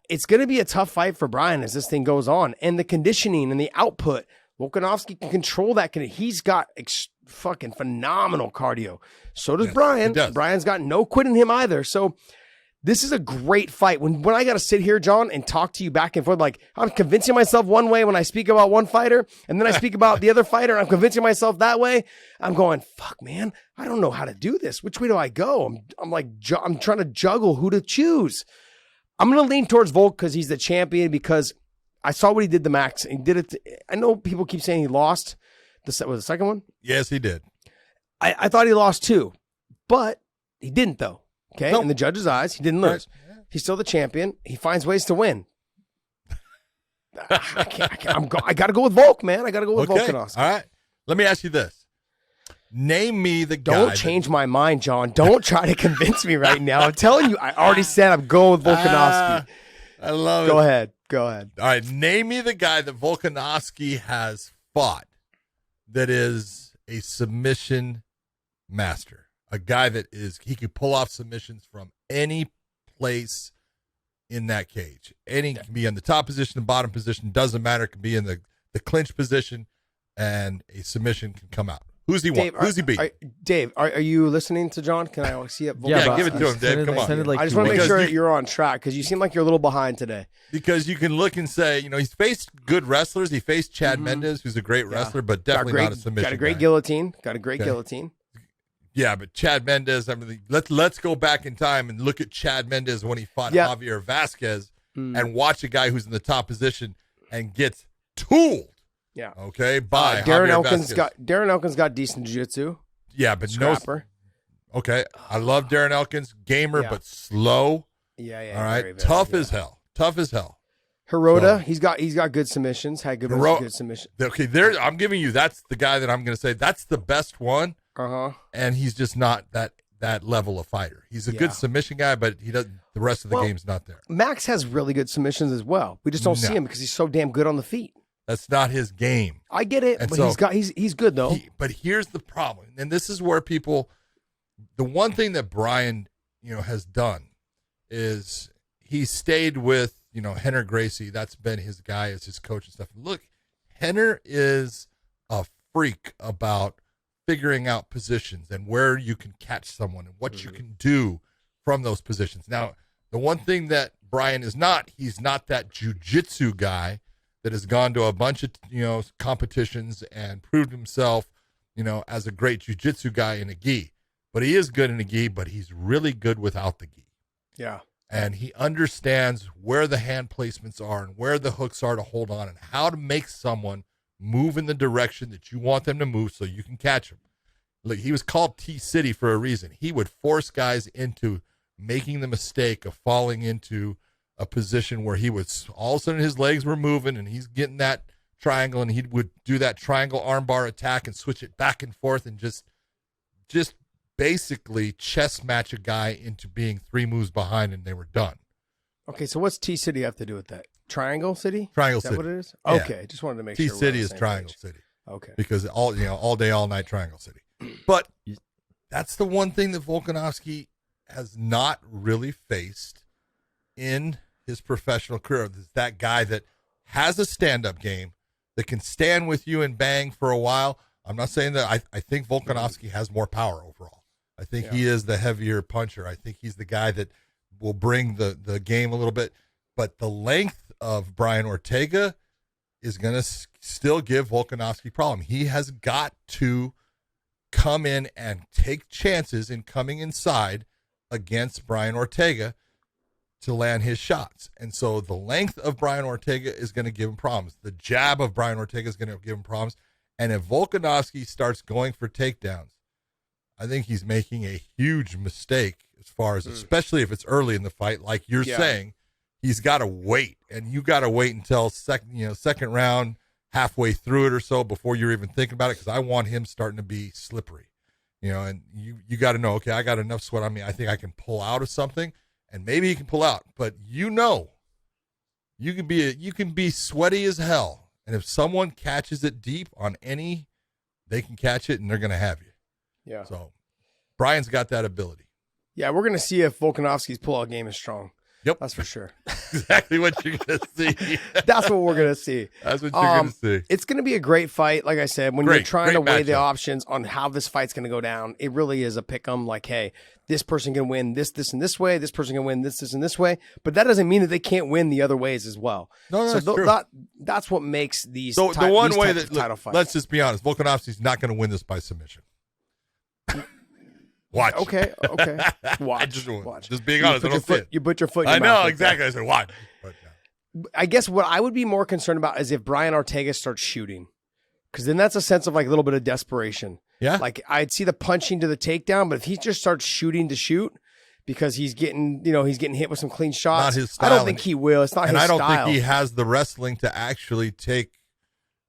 it's going to be a tough fight for Brian as this thing goes on. And the conditioning and the output, Volkanovski can control that. He's got fucking phenomenal cardio. So does Brian. Brian's got no quit in him either. So this is a great fight. When I got to sit here, John, and talk to you back and forth, like I'm convincing myself one way when I speak about one fighter, and then I speak about the other fighter, and I'm convincing myself that way. I'm going, fuck, man, I don't know how to do this. Which way do I go? I'm trying to juggle who to choose. I'm going to lean towards Volk because he's the champion, because I saw what he did to Max. And he did it. I know people keep saying he lost. Was the second one? Yes, he did. I thought he lost too, but he didn't though. Okay, nope. In the judge's eyes, he didn't lose. Right. He's still the champion. He finds ways to win. I got to go with Volk, man. I got to go with Volkanovski. All right. Let me ask you this. Name me the guy. Don't change my mind, John. Don't try to convince me right now. I'm telling you, I already said I'm going with Volkanovski. I love it. Go ahead. All right. Name me the guy that Volkanovski has fought that is a submission master. A guy that he could pull off submissions from any place in that cage. Any can be in the top position, the bottom position, doesn't matter. It can be in the clinch position, and a submission can come out. Who's he won? Who's he beat? Dave, are you listening to John? Can I see it? Yeah, give it to him, Dave. Come on. I just want to make sure that you're on track, because you seem like you're a little behind today. Because you can look and say, he's faced good wrestlers. He faced Chad Mendes, who's a great wrestler, but definitely not a submission Got a great guillotine. Got a great guillotine. Yeah, but Chad Mendes, let's go back in time and look at Chad Mendes when he fought Javier Vasquez and watch a guy who's in the top position and gets tooled. Yeah. Okay, by Darren Javier Elkins got decent jiu-jitsu. Yeah, but Scrapper. Okay, I love Darren Elkins. Gamer, but slow. Yeah. All right, very, very, tough as hell. Hirota, he's got good submissions. Had good submissions. Okay, I'm giving you. That's the guy that I'm going to say. That's the best one. And he's just not that level of fighter. He's a good submission guy, but he doesn't. The rest of the game's not there. Max has really good submissions as well. We just don't see him because he's so damn good on the feet. That's not his game. I get it, and but he's good though. But here's the problem, and this is where people. The one thing that Brian, has done, is he stayed with Henner Gracie. That's been his guy as his coach and stuff. Look, Henner is a freak about figuring out positions and where you can catch someone and what you can do from those positions. Now, the one thing that Brian is not, he's not that jiu-jitsu guy that has gone to a bunch of, competitions and proved himself, as a great jiu-jitsu guy in a gi. But he is good in a gi, but he's really good without the gi. Yeah. And he understands where the hand placements are and where the hooks are to hold on and how to make someone move in the direction that you want them to move so you can catch them. Look, he was called T-City for a reason. He would force guys into making the mistake of falling into a position where he was, all of a sudden his legs were moving and he's getting that triangle, and he would do that triangle armbar attack and switch it back and forth and just basically chess match a guy into being 3 moves behind, and they were done. Okay, so what's T-City have to do with that? Triangle City? Triangle Is that City. what it is? Yeah. Okay, just wanted to make sure. T-City is Triangle City. Okay. Because all day, all night Triangle City. But that's the one thing that Volkanovski has not really faced in his professional career. Is that guy that has a stand-up game, that can stand with you and bang for a while. I'm not saying that I think Volkanovski has more power overall. I think he is the heavier puncher. I think he's the guy that will bring the game a little bit. But the length of Brian Ortega is going to still give Volkanovski problem. He has got to come in and take chances in coming inside against Brian Ortega to land his shots. And so the length of Brian Ortega is going to give him problems. The jab of Brian Ortega is going to give him problems. And if Volkanovski starts going for takedowns, I think he's making a huge mistake as far as, especially if it's early in the fight, like you're saying, he's got to wait. And you got to wait until second round, halfway through it or so before you're even thinking about it. Because I want him starting to be slippery, and you got to know, okay, I got enough sweat on me. I think I can pull out of something. And maybe he can pull out, but you can be sweaty as hell. And if someone catches it deep on they can catch it and they're going to have you. Yeah. So Brian's got that ability. Yeah, we're going to see if Volkanovski's pull-out game is strong. Yep. That's for sure. Exactly what you're going to see. That's what we're going to see. That's what you're going to see. It's going to be a great fight. Like I said, when you're trying to weigh the matchup. options on how this fight's going to go down, it really is a pick-em. Like, hey, this person can win this, and this way. This person can win this, and this way. But that doesn't mean that they can't win the other ways as well. No, that's true. That's what makes these So the one way that, title fights. let's just be honest, Volkanovski's not going to win this by submission. Watch. Okay. Watch. Just being honest. You put your foot in your I mouth. know, exactly. I said, watch. But, I guess what I would be more concerned about is if Brian Ortega starts shooting. Because then that's a sense of like a little bit of desperation. Yeah. Like I'd see the punching to the takedown, but if he just starts shooting to shoot because he's getting hit with some clean shots. Not his style. I don't think he will. It's not his style. And I don't think he has the wrestling to actually take,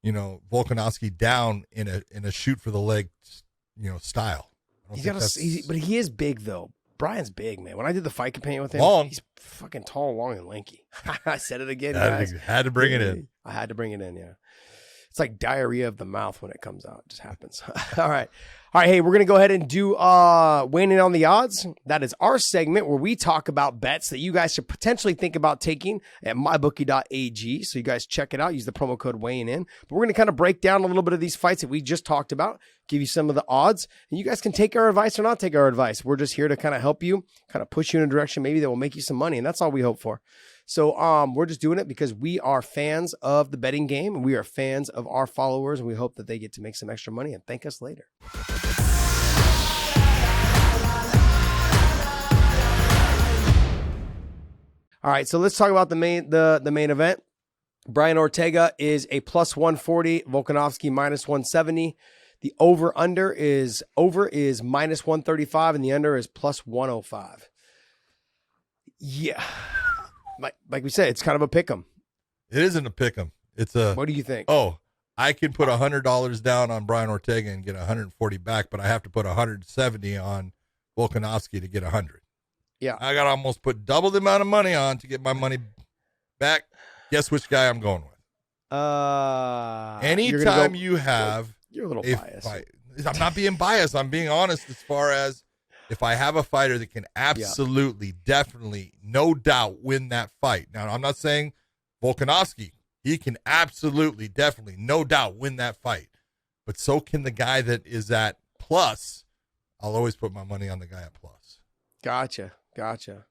Volkanovski down in a shoot for the leg, style. But he is big though. Brian's big, man. When I did the fight companion with him, he's fucking tall, long, and lanky. I said it again, guys. Had to bring it in. I had to bring it in, yeah. It's like diarrhea of the mouth when it comes out. It just happens. All right. Hey, we're going to go ahead and do weighing in on the odds. That is our segment where we talk about bets that you guys should potentially think about taking at mybookie.ag. So you guys check it out. Use the promo code weighing in. But we're going to kind of break down a little bit of these fights that we just talked about, give you some of the odds, and you guys can take our advice or not take our advice. We're just here to kind of help you, kind of push you in a direction maybe that will make you some money, and that's all we hope for. So we're just doing it because we are fans of the betting game, and we are fans of our followers, and we hope that they get to make some extra money and thank us later. All right, so let's talk about the main event. Brian Ortega is a plus 140, Volkanovski minus 170. The over is minus 135, and the under is plus 105. Yeah. Like we said, it's kind of a pick 'em. It isn't a pick 'em. It's a. What do you think? Oh, I can put $100 down on Brian Ortega and get 140 back, but I have to put 170 on Volkanovski to get 100. Yeah, I got to almost put double the amount of money on to get my money back. Guess which guy I'm going with? Anytime you have, you're a little biased. I'm not being biased. I'm being honest as far as. If I have a fighter that can absolutely, definitely, no doubt win that fight. Now, I'm not saying Volkanovski. He can absolutely, definitely, no doubt win that fight. But so can the guy that is at plus. I'll always put my money on the guy at plus. Gotcha. Gotcha.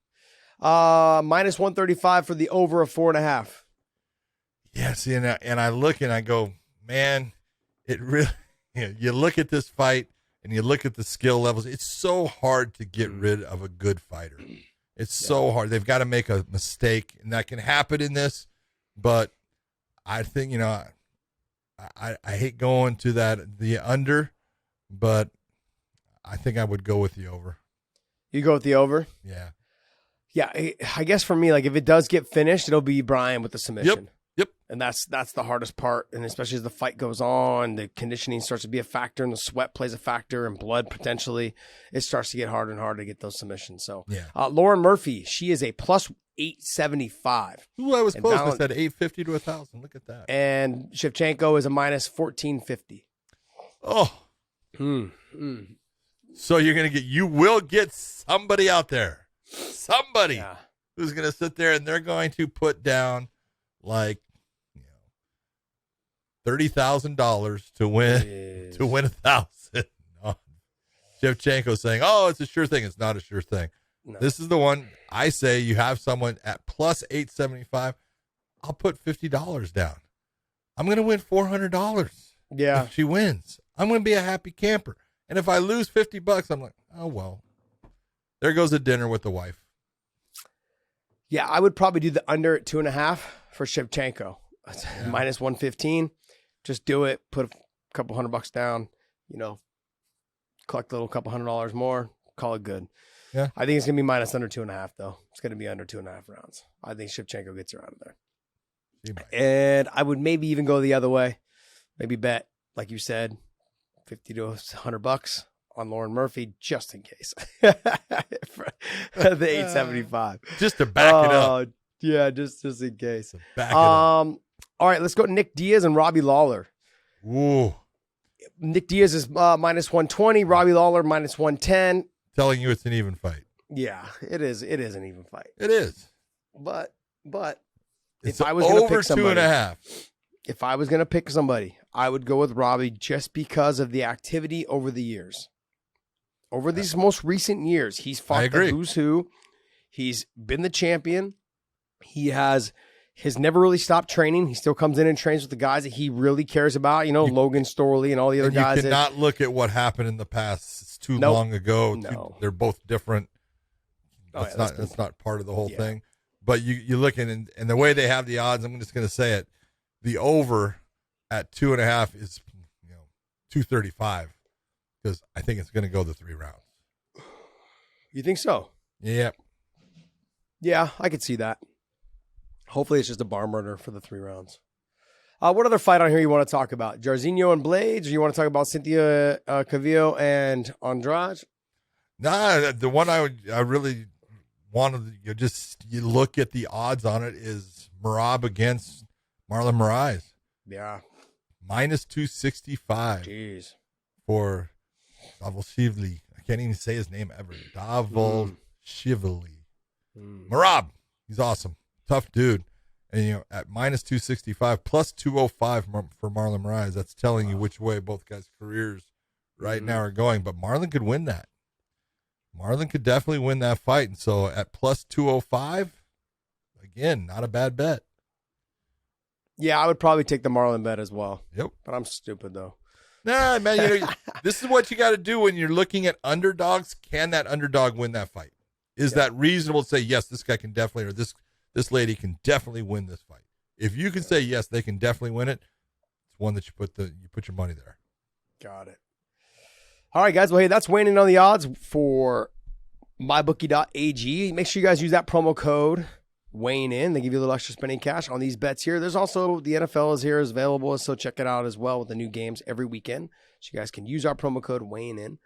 Minus 135 for the over of 4.5. Yeah, see, and I look and I go, man, it really, you look at this fight and you look at the skill levels. It's so hard to get rid of a good fighter. It's so hard. They've got to make a mistake, and that can happen in this. But I think, I hate going to the under, but I think I would go with the over. You go with the over? Yeah. Yeah, I guess for me, like if it does get finished, it'll be Brian with the submission. Yep. And that's the hardest part. And especially as the fight goes on, the conditioning starts to be a factor, and the sweat plays a factor, and blood potentially. It starts to get harder and harder to get those submissions. So, Lauren Murphy, she is a plus 875. Ooh, I was close. I said 850 to 1,000. Look at that. And Shevchenko is a minus 1450. Oh. So you will get somebody out there. Somebody who's going to sit there and they're going to put down like $30,000 to win 1,000. Shevchenko saying, "Oh, it's a sure thing." It's not a sure thing. No. This is the one I say you have someone at plus 875. I'll put $50 down. I'm going to win $400. Yeah, if she wins, I'm going to be a happy camper. And if I lose $50, I'm like, oh well. There goes a dinner with the wife. Yeah, I would probably do the under at 2.5 for Shevchenko. Minus 115. Just do it. Put a couple $100 down. Collect a little couple $100 more. Call it good. Yeah, I think it's gonna be minus under 2.5 though. It's gonna be under 2.5 rounds. I think Shevchenko gets her out of there. And I would maybe even go the other way. Maybe bet, like you said, $50 to $100 on Lauren Murphy, just in case. The 875. Just to back it up. Yeah, just in case. Back it up. All right, let's go to Nick Diaz and Robbie Lawler. Ooh. Nick Diaz is minus 120. Robbie Lawler minus 110. Telling you it's an even fight. Yeah, it is. It is an even fight. It is. But it's if I was going to pick somebody, 2.5. If I was going to pick somebody, I would go with Robbie just because of the activity over the years. Over these most recent years, he's fought the who's who. He's been the champion. He has never really stopped training. He still comes in and trains with the guys that he really cares about. Logan Storley and all the other guys. You cannot look at what happened in the past. It's too long ago. No. They're both different. That's not part of the whole thing. But you look and the way they have the odds, I'm just going to say it. The over at 2.5 is 235 because I think it's going to go the 3 rounds. You think so? Yeah. Yeah, I could see that. Hopefully it's just a bar murder for the 3 rounds. What other fight on here you want to talk about? Jairzinho and Blades, or you want to talk about Cynthia Calvillo and Andrade? Nah, the one I really wanted you look at the odds on it is Merab against Marlon Moraes. Yeah. Minus 265. Jeez. For Davalishvili. I can't even say his name ever. Davalishvili. Merab. He's awesome. Tough dude. And, at minus 265 plus 205 for Marlon Moraes, that's telling you which way both guys' careers right now are going. But Marlon could win that. Marlon could definitely win that fight. And so at plus 205, again, not a bad bet. Yeah, I would probably take the Marlon bet as well. Yep. But I'm stupid, though. Nah, man, this is what you got to do when you're looking at underdogs. Can that underdog win that fight? Is that reasonable to say, yes, this guy can definitely, or this lady can definitely win this fight? If you can say, yes, they can definitely win it, it's one that you put your money there. Got it. All right, guys. Well, hey, that's weighing in on the odds for mybookie.ag. Make sure you guys use that promo code weighing in. They give you a little extra spending cash on these bets here. There's also the NFL is available, so check it out as well with the new games every weekend. So you guys can use our promo code weighing in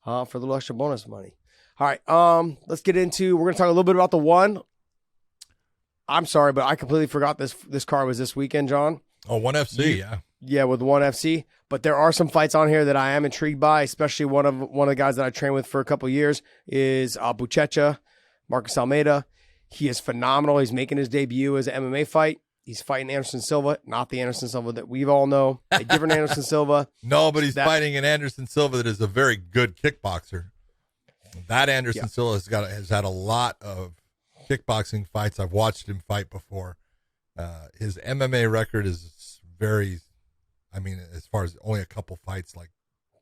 for a little extra bonus money. All right, let's get into. We're going to talk a little bit about the one. I'm sorry, but I completely forgot this card was this weekend, John. Oh, ONE FC, yeah. Yeah, with ONE FC. But there are some fights on here that I am intrigued by, especially one of the guys that I trained with for a couple of years is Buchecha, Marcus Almeida. He is phenomenal. He's making his debut as an MMA fight. He's fighting Anderson Silva, not the Anderson Silva that we all know, a different Anderson Silva. No, but he's fighting an Anderson Silva that is a very good kickboxer. That Anderson Silva has had a lot of kickboxing fights. I've watched him fight before. His MMA record is very, as far as only a couple fights, like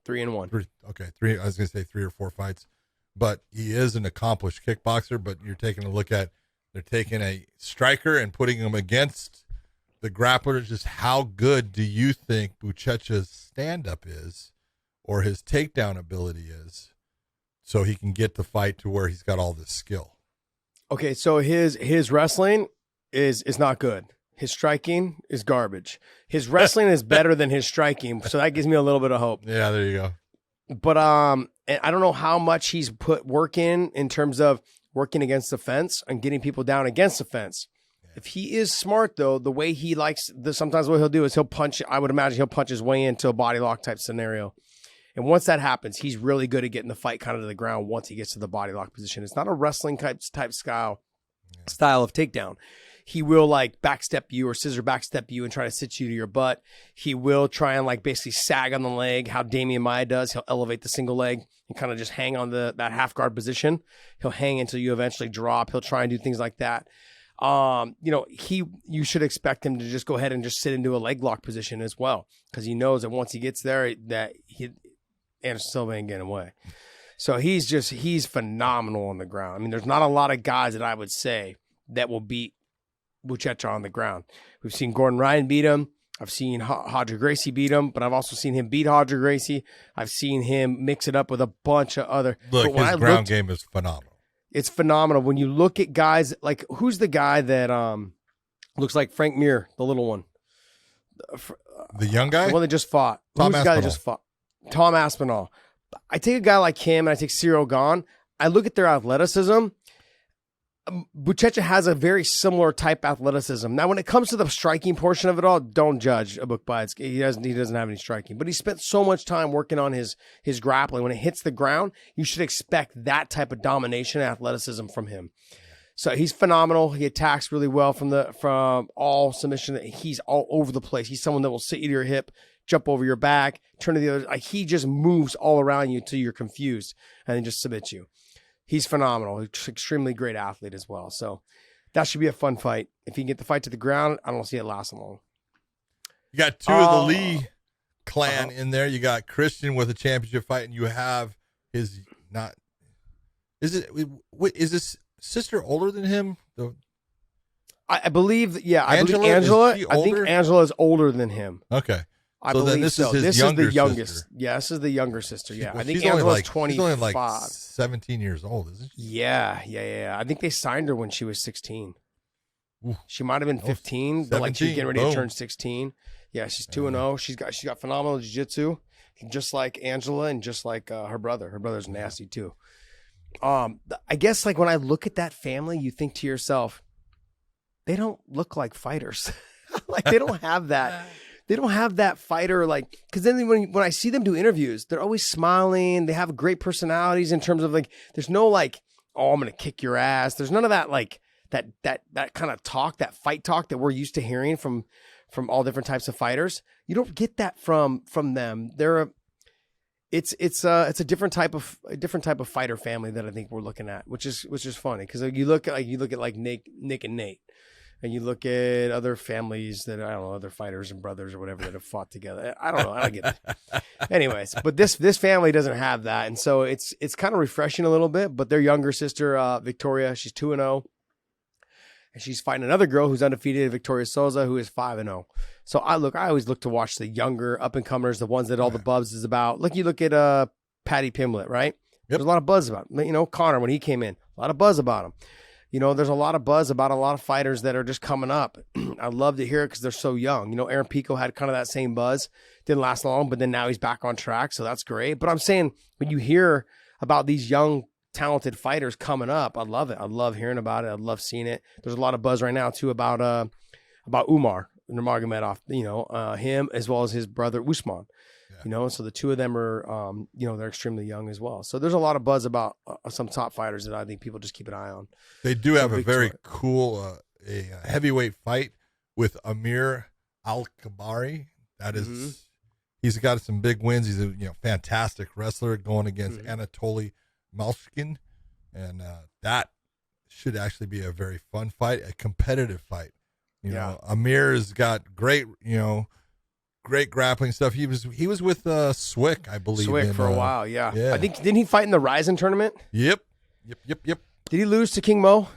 3-1. Three. I was going to say 3 or 4 fights, but he is an accomplished kickboxer. But you're taking a look at, they're taking a striker and putting him against the grappler. Just how good do you think Buchecha's stand-up is, or his takedown ability is, so he can get the fight to where he's got all this skill? Okay, so his wrestling is not good. His striking is garbage. His wrestling is better than his striking, so that gives me a little bit of hope. Yeah, there you go. But and I don't know how much he's put work in terms of working against the fence and getting people down against the fence. Yeah. If he is smart, though, the way he likes, sometimes what he'll do is he'll punch. I would imagine he'll punch his way into a body lock type scenario. And once that happens, he's really good at getting the fight kind of to the ground once he gets to the body lock position. It's not a wrestling type style of takedown. He will like backstep you or scissor backstep you and try to sit you to your butt. He will try and like basically sag on the leg, how Damian Maia does. He'll elevate the single leg and kind of just hang on that half guard position. He'll hang until you eventually drop. He'll try and do things like that. You should expect him to just go ahead and just sit into a leg lock position as well, because he knows that once he gets there, that Anderson Silva ain't getting away. So he's phenomenal on the ground. I mean, there's not a lot of guys that I would say that will beat Buchecha on the ground. We've seen Gordon Ryan beat him. I've seen Roger Gracie beat him, but I've also seen him beat Roger Gracie. I've seen him mix it up with a bunch of other. Look, his ground game is phenomenal. It's phenomenal. When you look at guys like, who's the guy that looks like Frank Mir, the little one? The young guy? The one that just fought. Tom Who's the guy that just fought? Tom Aspinall. I take a guy like him and I take Cyril Gane. I look at their athleticism. Buchecha has a very similar type athleticism. Now, when it comes to the striking portion of it all, don't judge a book by its. He doesn't have any striking, but he spent so much time working on his grappling. When it hits the ground, you should expect that type of domination and athleticism from him. So he's phenomenal. He attacks really well from all submission. He's all over the place. He's someone that will sit you to your hip, jump over your back, turn to the other. He just moves all around you till you're confused and then just submits you. He's phenomenal. He's an extremely great athlete as well. So that should be a fun fight. If he can get the fight to the ground, I don't see it lasting long. You got two of the Lee clan in there. You got Christian with a championship fight, and you have his not. Is this sister older than him? I believe, yeah. Angela? I believe Angela. Is she I think older? Angela is older than him. Okay. I so believe then this so. is his This younger is the youngest. sister. Yeah, this is the younger sister. Yeah, I think she's only Angela's 25. She's only like 17 years old, isn't she? Yeah. I think they signed her when she was 16. Ooh. She might have been 15, but like she's getting ready to turn 16. Yeah, she's 2-0. She's got phenomenal jiu-jitsu, just like Angela and just like her brother. Her brother's nasty too. I guess like when I look at that family, you think to yourself, they don't look like fighters. Like they don't have that. They don't have that fighter, like, because then when I see them do interviews, they're always smiling. They have great personalities in terms of like, there's no like, oh, I'm going to kick your ass. There's none of that, like that kind of talk, that fight talk that we're used to hearing from all different types of fighters. You don't get that from them. It's a different type of fighter family that I think we're looking at, which is funny. Cause you look at like Nick and Nate. And you look at other families that, I don't know, other fighters and brothers or whatever that have fought together. I don't know. I don't get it. Anyways, but this family doesn't have that. And so it's kind of refreshing a little bit. But their younger sister, Victoria, she's 2-0. And she's fighting another girl who's undefeated, Victoria Souza, who is 5-0. So I always look to watch the younger up-and-comers, the ones that all the buzz is about. You look at Patty Pimblett, right? Yep. There's a lot of buzz about him. You know, Connor, when he came in, a lot of buzz about him. You know, there's a lot of buzz about a lot of fighters that are just coming up. I love to hear it because they're so young. You know, Aaron Pico had kind of that same buzz. Didn't last long, but then now he's back on track, so that's great. But I'm saying when you hear about these young, talented fighters coming up, I love it. I love hearing about it. I love seeing it. There's a lot of buzz right now, too, about Umar Nurmagomedov, you know, him as well as his brother Usman. You know, so the two of them are, you know, they're extremely young as well. So there's a lot of buzz about some top fighters that I think people just keep an eye on. They do have a very cool a heavyweight fight with Amir Al-Kabari. That is, he's got some big wins. He's a fantastic wrestler going against Anatoly Malshkin, and that should actually be a very fun fight, a competitive fight. You know, Amir's got great, great grappling stuff. He was with Swick, I believe. Swick for a while, yeah. I think, didn't he fight in the Ryzen tournament? Yep. Did he lose to King Mo?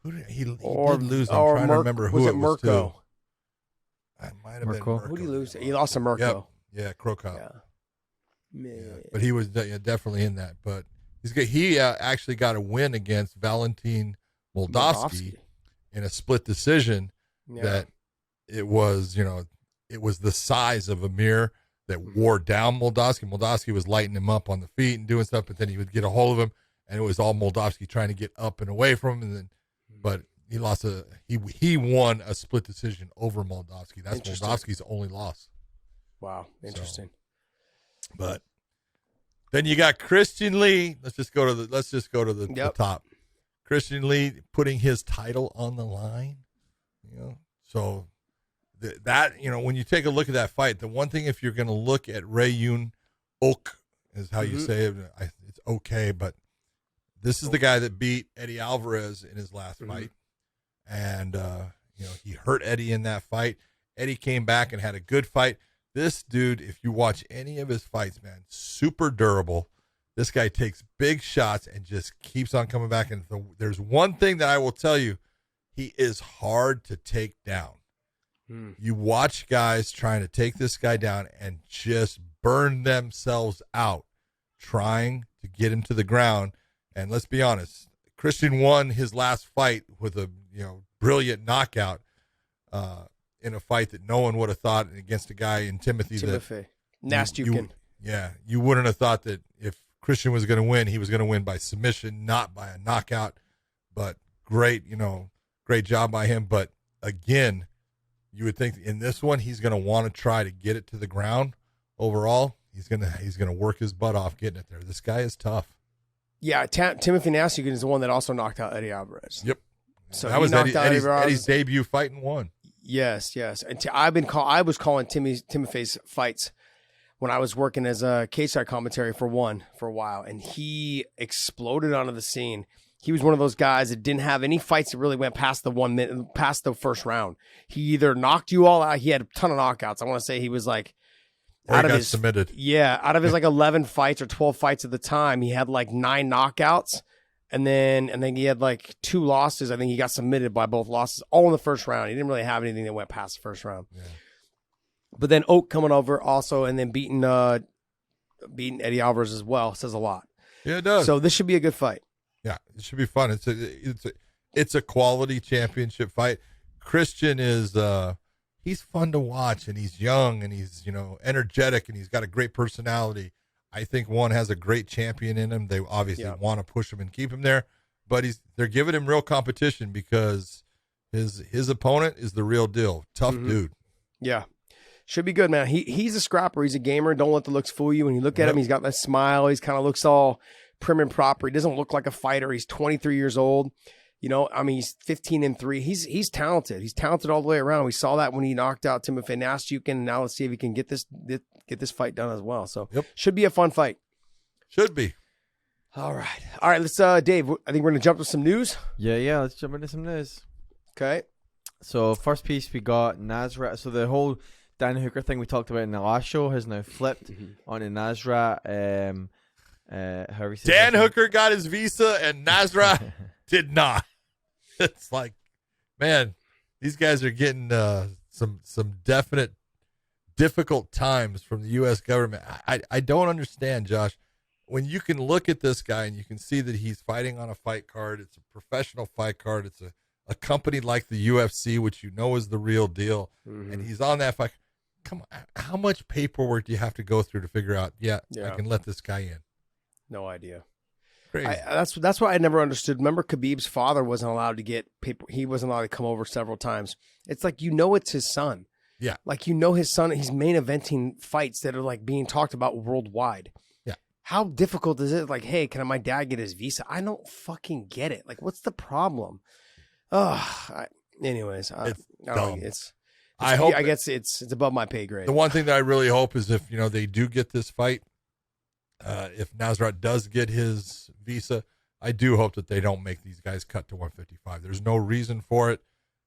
Who did he did lose? I'm trying to remember who it was to. I might have been Mirko. Who did he lose to? He lost to Mirko. Yep. Yeah, Krokop. Yeah. Yeah, but he was definitely in that. But he actually got a win against Valentin Moldavsky in a split decision. That it was the size of Amir that wore down Moldavsky. Moldavsky was lighting him up on the feet and doing stuff, but then he would get a hold of him, and it was all Moldavsky trying to get up and away from him. And then, but he lost he won a split decision over Moldavsky. That's Moldavsky's only loss. Wow, interesting. But then you got Christian Lee. Let's just go to the top. Christian Lee putting his title on the line. So that when you take a look at that fight, the one thing, if you're going to look at Rayun Ok is how you say it. It's okay, but this is the guy that beat Eddie Alvarez in his last fight, and he hurt Eddie in that fight. Eddie came back and had a good fight. This dude, if you watch any of his fights, man, super durable. This guy takes big shots and just keeps on coming back. And there's one thing that I will tell you, he is hard to take down. You watch guys trying to take this guy down and just burn themselves out trying to get him to the ground. And let's be honest, Christian won his last fight with a brilliant knockout in a fight that no one would have thought against a guy in Timothy. Nastyukin. You wouldn't have thought that if Christian was going to win, he was going to win by submission, not by a knockout. But great job by him. But again, you would think in this one he's going to want to try to get it to the ground. Overall, he's going to work his butt off getting it there. This guy is tough. Yeah, Timothy Nastyukin is the one that also knocked out Eddie Alvarez. Yep. So that was Eddie's debut fight and won. Yes. And I was calling Timothy's fights when I was working as a cage-side commentary for a while, and he exploded onto the scene. He was one of those guys that didn't have any fights that really went past past the first round. He either knocked you all out. He had a ton of knockouts. I want to say he was like submitted. Yeah, out of his like 11 fights or 12 fights at the time, he had like 9 knockouts, and then he had like 2 losses. I think he got submitted by both losses, all in the first round. He didn't really have anything that went past the first round. Yeah. But then Oak coming over also, and then beating Eddie Alvarez as well says a lot. Yeah, it does. So this should be a good fight. Yeah, it should be fun. It's a quality championship fight. Christian is he's fun to watch, and he's young, and he's energetic, and he's got a great personality. I think one has a great champion in him. They obviously want to push him and keep him there, but they're giving him real competition because his opponent is the real deal. Tough dude. Yeah. Should be good, man. He's a scrapper. He's a gamer. Don't let the looks fool you. When you look at him, he's got that smile. He's kind of looks all prim and proper. He doesn't look like a fighter. He's 23 years old. He's 15-3. He's talented. He's talented all the way around. We saw that when he knocked out Timothy Nastyukin. Now let's see if he can get this fight done as well. So should be a fun fight. Should be. All right. Let's Dave. I think we're gonna jump to some news. Yeah. Let's jump into some news. Okay. So first piece we got Nasrat. So the whole Dan Hooker thing we talked about in the last show has now flipped onto Nasrat. Dan Hooker got his visa and Nasrat did not. It's like, man, these guys are getting some definite difficult times from the U.S. government. I don't understand, Josh. When you can look at this guy and you can see that he's fighting on a fight card, it's a professional fight card. It's a company like the UFC, which is the real deal, and he's on that fight. Come on, how much paperwork do you have to go through to figure out? I can let this guy in. No idea. Crazy. That's why I never understood. Remember, Khabib's father wasn't allowed to get paper. He wasn't allowed to come over several times. It's like it's his son. Yeah, like his son. He's main eventing fights that are like being talked about worldwide. Yeah. How difficult is it? Like, hey, can my dad get his visa? I don't fucking get it. Like, what's the problem? Anyways, I guess it's above my pay grade. The one thing that I really hope is if they do get this fight, if Nasrat does get his visa, I do hope that they don't make these guys cut to 155. There's no reason for it.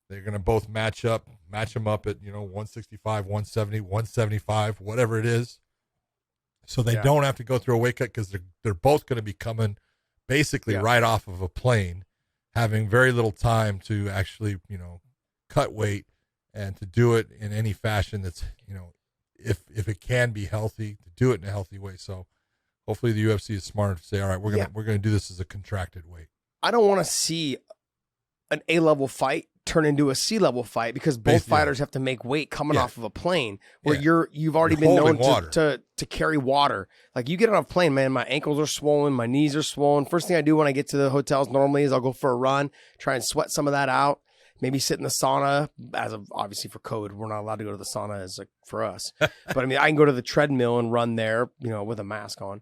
They're going to both match them up at, 165, 170, 175, whatever it is. So they don't have to go through a weight cut because they're both going to be coming basically right off of a plane, having very little time to actually, cut weight and to do it in any fashion that's, if it can be healthy, to do it in a healthy way. So hopefully the UFC is smart enough to say, all right, we're gonna do this as a contracted weight. I don't want to see an A-level fight turn into a C-level fight because both fighters have to make weight coming off of a plane where you've already been known to carry water. Like you get on a plane, man, my ankles are swollen, my knees are swollen. First thing I do when I get to the hotels normally is I'll go for a run, try and sweat some of that out. Maybe sit in the sauna. As of obviously for COVID, we're not allowed to go to the sauna as for us. But I mean, I can go to the treadmill and run there, with a mask on.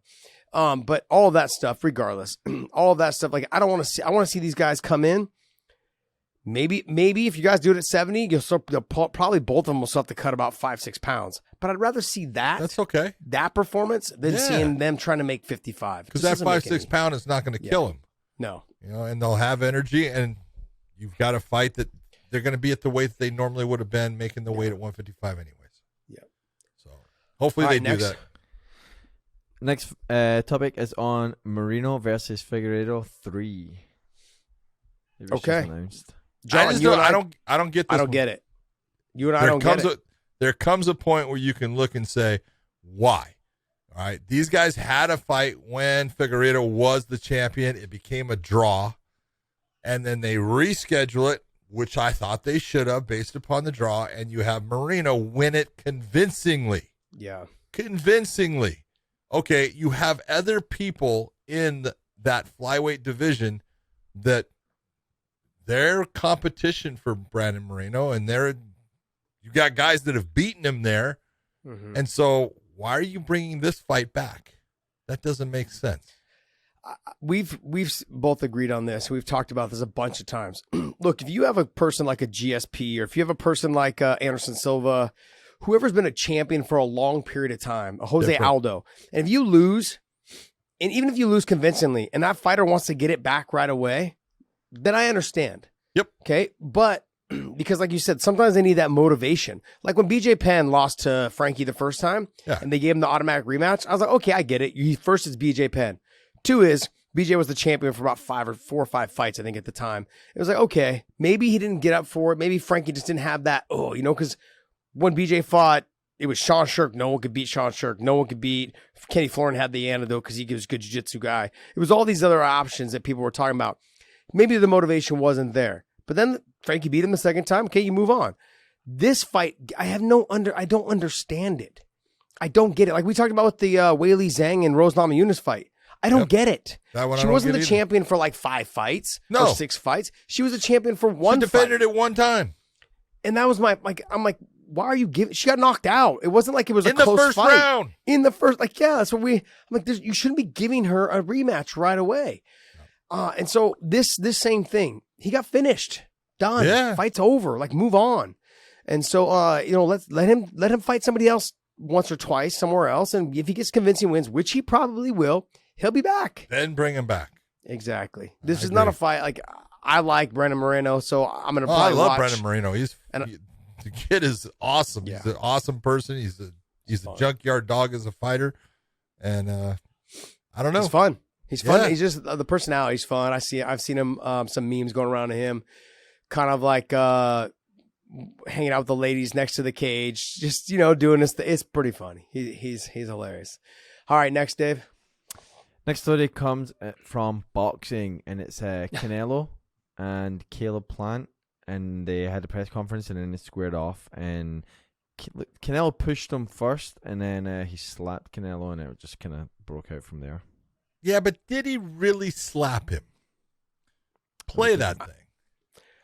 But all of that stuff, regardless, all of that stuff, like I want to see these guys come in. Maybe if you guys do it at 70, probably both of them will still have to cut about 5-6 pounds. But I'd rather see that. That's okay. That performance than seeing them trying to make 55. Because that 5-6 pound is not going to kill them. No. And they'll have energy, and you've got to fight that they're going to be at the weight that they normally would have been making the weight at 155 anyways. Yeah. So hopefully they do that. Next topic is on Moreno versus Figueiredo 3. Okay. Announced. John, I don't get this. I don't get it. You and I don't get it. There comes a point where you can look and say, why? All right. These guys had a fight when Figueiredo was the champion. It became a draw. And then they reschedule it, which I thought they should have based upon the draw. And you have Moreno win it convincingly. Yeah. Convincingly. Okay. You have other people in that flyweight division that they're competition for Brandon Moreno, and you got guys that have beaten him there. Mm-hmm. And so why are you bringing this fight back? That doesn't make sense. We've both agreed on this. We've talked about this a bunch of times. Look, if you have a person like a GSP, or if you have a person like Anderson Silva, whoever's been a champion for a long period of time, a Jose Aldo, and if you lose, and even if you lose convincingly, and that fighter wants to get it back right away, then I understand. Yep. Okay. But because like you said, sometimes they need that motivation. Like when BJ Penn lost to Frankie the first time and they gave him the automatic rematch, I was like, okay, I get it. First is BJ Penn. Two is BJ was the champion for about 4 or 5 fights, I think, at the time. It was like, okay, maybe he didn't get up for it. Maybe Frankie just didn't have that, because when BJ fought, it was Sean Shirk. No one could beat Sean Shirk. No one could beat Kenny Florin had the antidote because he was a good jiu-jitsu guy. It was all these other options that people were talking about. Maybe the motivation wasn't there. But then Frankie beat him the second time. Okay, you move on. This fight, I don't understand it. I don't get it. Like we talked about with the Weili Zhang and Rose Namajunas fight. I don't get it. She wasn't the champion for like 5 fights or 6 fights. She was a champion for one fight. She defended it one time. And that was I'm like, why are you giving? She got knocked out. It wasn't like it was a close first fight. Round. In the first, that's what I'm like, you shouldn't be giving her a rematch right away. And so this same thing, he got finished, done. Yeah. Fight's over. Like move on. And so, let him fight somebody else once or twice somewhere else. And if he gets convincing wins, which he probably will, he'll be back. Then bring him back. Exactly. This is not a fight. Like I like Brandon Moreno, so I'm going to probably I love watch. Brandon Moreno. The kid is awesome. Yeah. He's an awesome person. He's a junkyard dog as a fighter. And I don't know. He's fun. He's fun. Yeah. He's just the personality's fun. I've seen him some memes going around to him, kind of like hanging out with the ladies next to the cage, just doing this. It's pretty funny. He's hilarious. All right, next, Dave. Next story comes from boxing, and it's Canelo and Caleb Plant, and they had a press conference, and then they squared off, and Canelo pushed him first, and then he slapped Canelo, and it just kind of broke out from there. Yeah, but did he really slap him? Play that thing.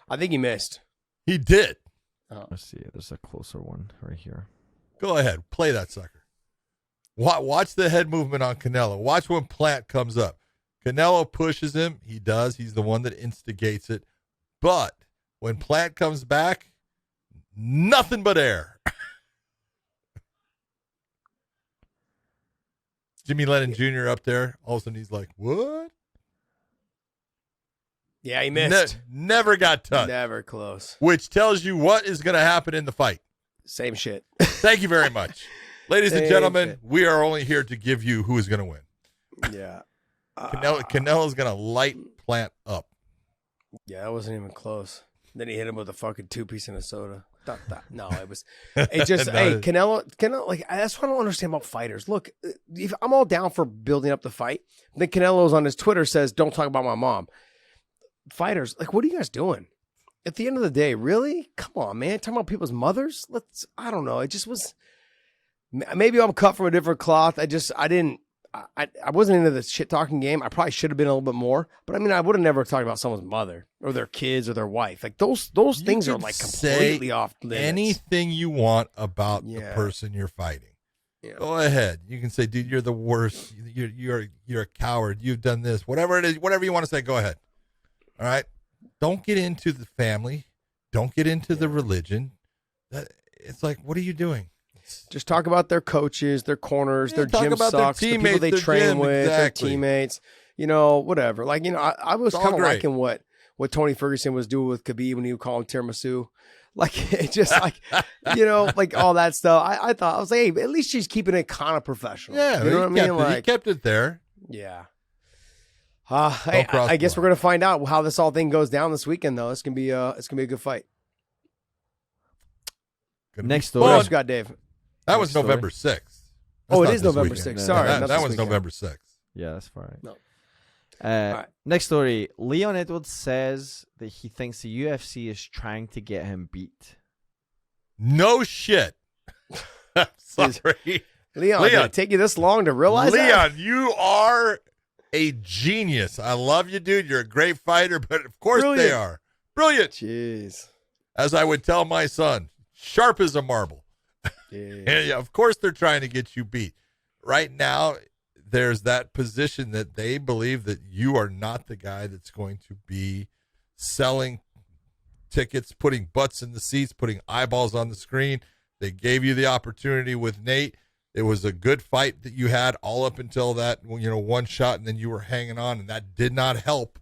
I think he missed. He did. Let's see. There's a closer one right here. Go ahead. Play that sucker. Watch the head movement on Canelo. Watch when Plant comes up. Canelo pushes him. He does. He's the one that instigates it. But when Plant comes back, nothing but air. Jimmy Lennon Jr. up there. All of a sudden he's like, what? Yeah, he missed. Never got touched. Never close. Which tells you what is going to happen in the fight. Same shit. Thank you very much. Ladies and Same gentlemen, shit. we are only here to give you who is going to win. Yeah. Canelo's going to light Plant up. Yeah, that wasn't even close. Then he hit him with a fucking 2-piece and a soda. No, it was. It just. No. Hey, Canelo. Like that's what I don't understand about fighters. Look, if I'm all down for building up the fight. Then Canelo's on his Twitter says, "Don't talk about my mom." Fighters, like, what are you guys doing? At the end of the day, really? Come on, man. Talking about people's mothers? I don't know. It just was. Maybe I'm cut from a different cloth. I wasn't into the shit talking game. I probably should have been a little bit more, but I mean, I would have never talked about someone's mother or their kids or their wife. Like those things are like completely off limits. Anything you want about the Yeah. person you're fighting. Yeah. Go ahead. You can say, dude, you're the worst. You're a coward. You've done this. Whatever it is, whatever you want to say, go ahead. All right. Don't get into the family. Don't get into the religion. It's like, what are you doing? Just talk about their coaches, their corners, their talk gym about their sucks, the people teammates, they their train gym, with, exactly. their teammates, whatever. Like, I was It's all kind of great. liking what Tony Ferguson was doing with Khabib when he would call him tiramisu. Like, it just like, like all that stuff. I thought, I was like, hey, at least she's keeping it kind of professional. Yeah, you know what I mean? he Like, kept it there. yeah. Hey, cross I the guess we're gonna find out how this all thing goes down this weekend, though. It's gonna be a good fight. Gonna Next be What fun. else you got, Dave? That was story. November 6th. That's Oh, it not is this November weekend. 6th. Sorry, that not that this was weekend. November 6th. Yeah, that's fine. No. Right. Next story. Leon Edwards says that he thinks the UFC is trying to get him beat. No shit. Sorry. Leon, did it take you this long to realize that? Leon, you are a genius. I love you, dude. You're a great fighter, but of course Brilliant. they are. Brilliant. Jeez. As I would tell my son, sharp as a marble. Jeez. And yeah, of course they're trying to get you beat. Right now, there's that position that they believe that you are not the guy that's going to be selling tickets, putting butts in the seats, putting eyeballs on the screen. They gave you the opportunity with Nate. It was a good fight that you had all up until that, one shot, and then you were hanging on, and that did not help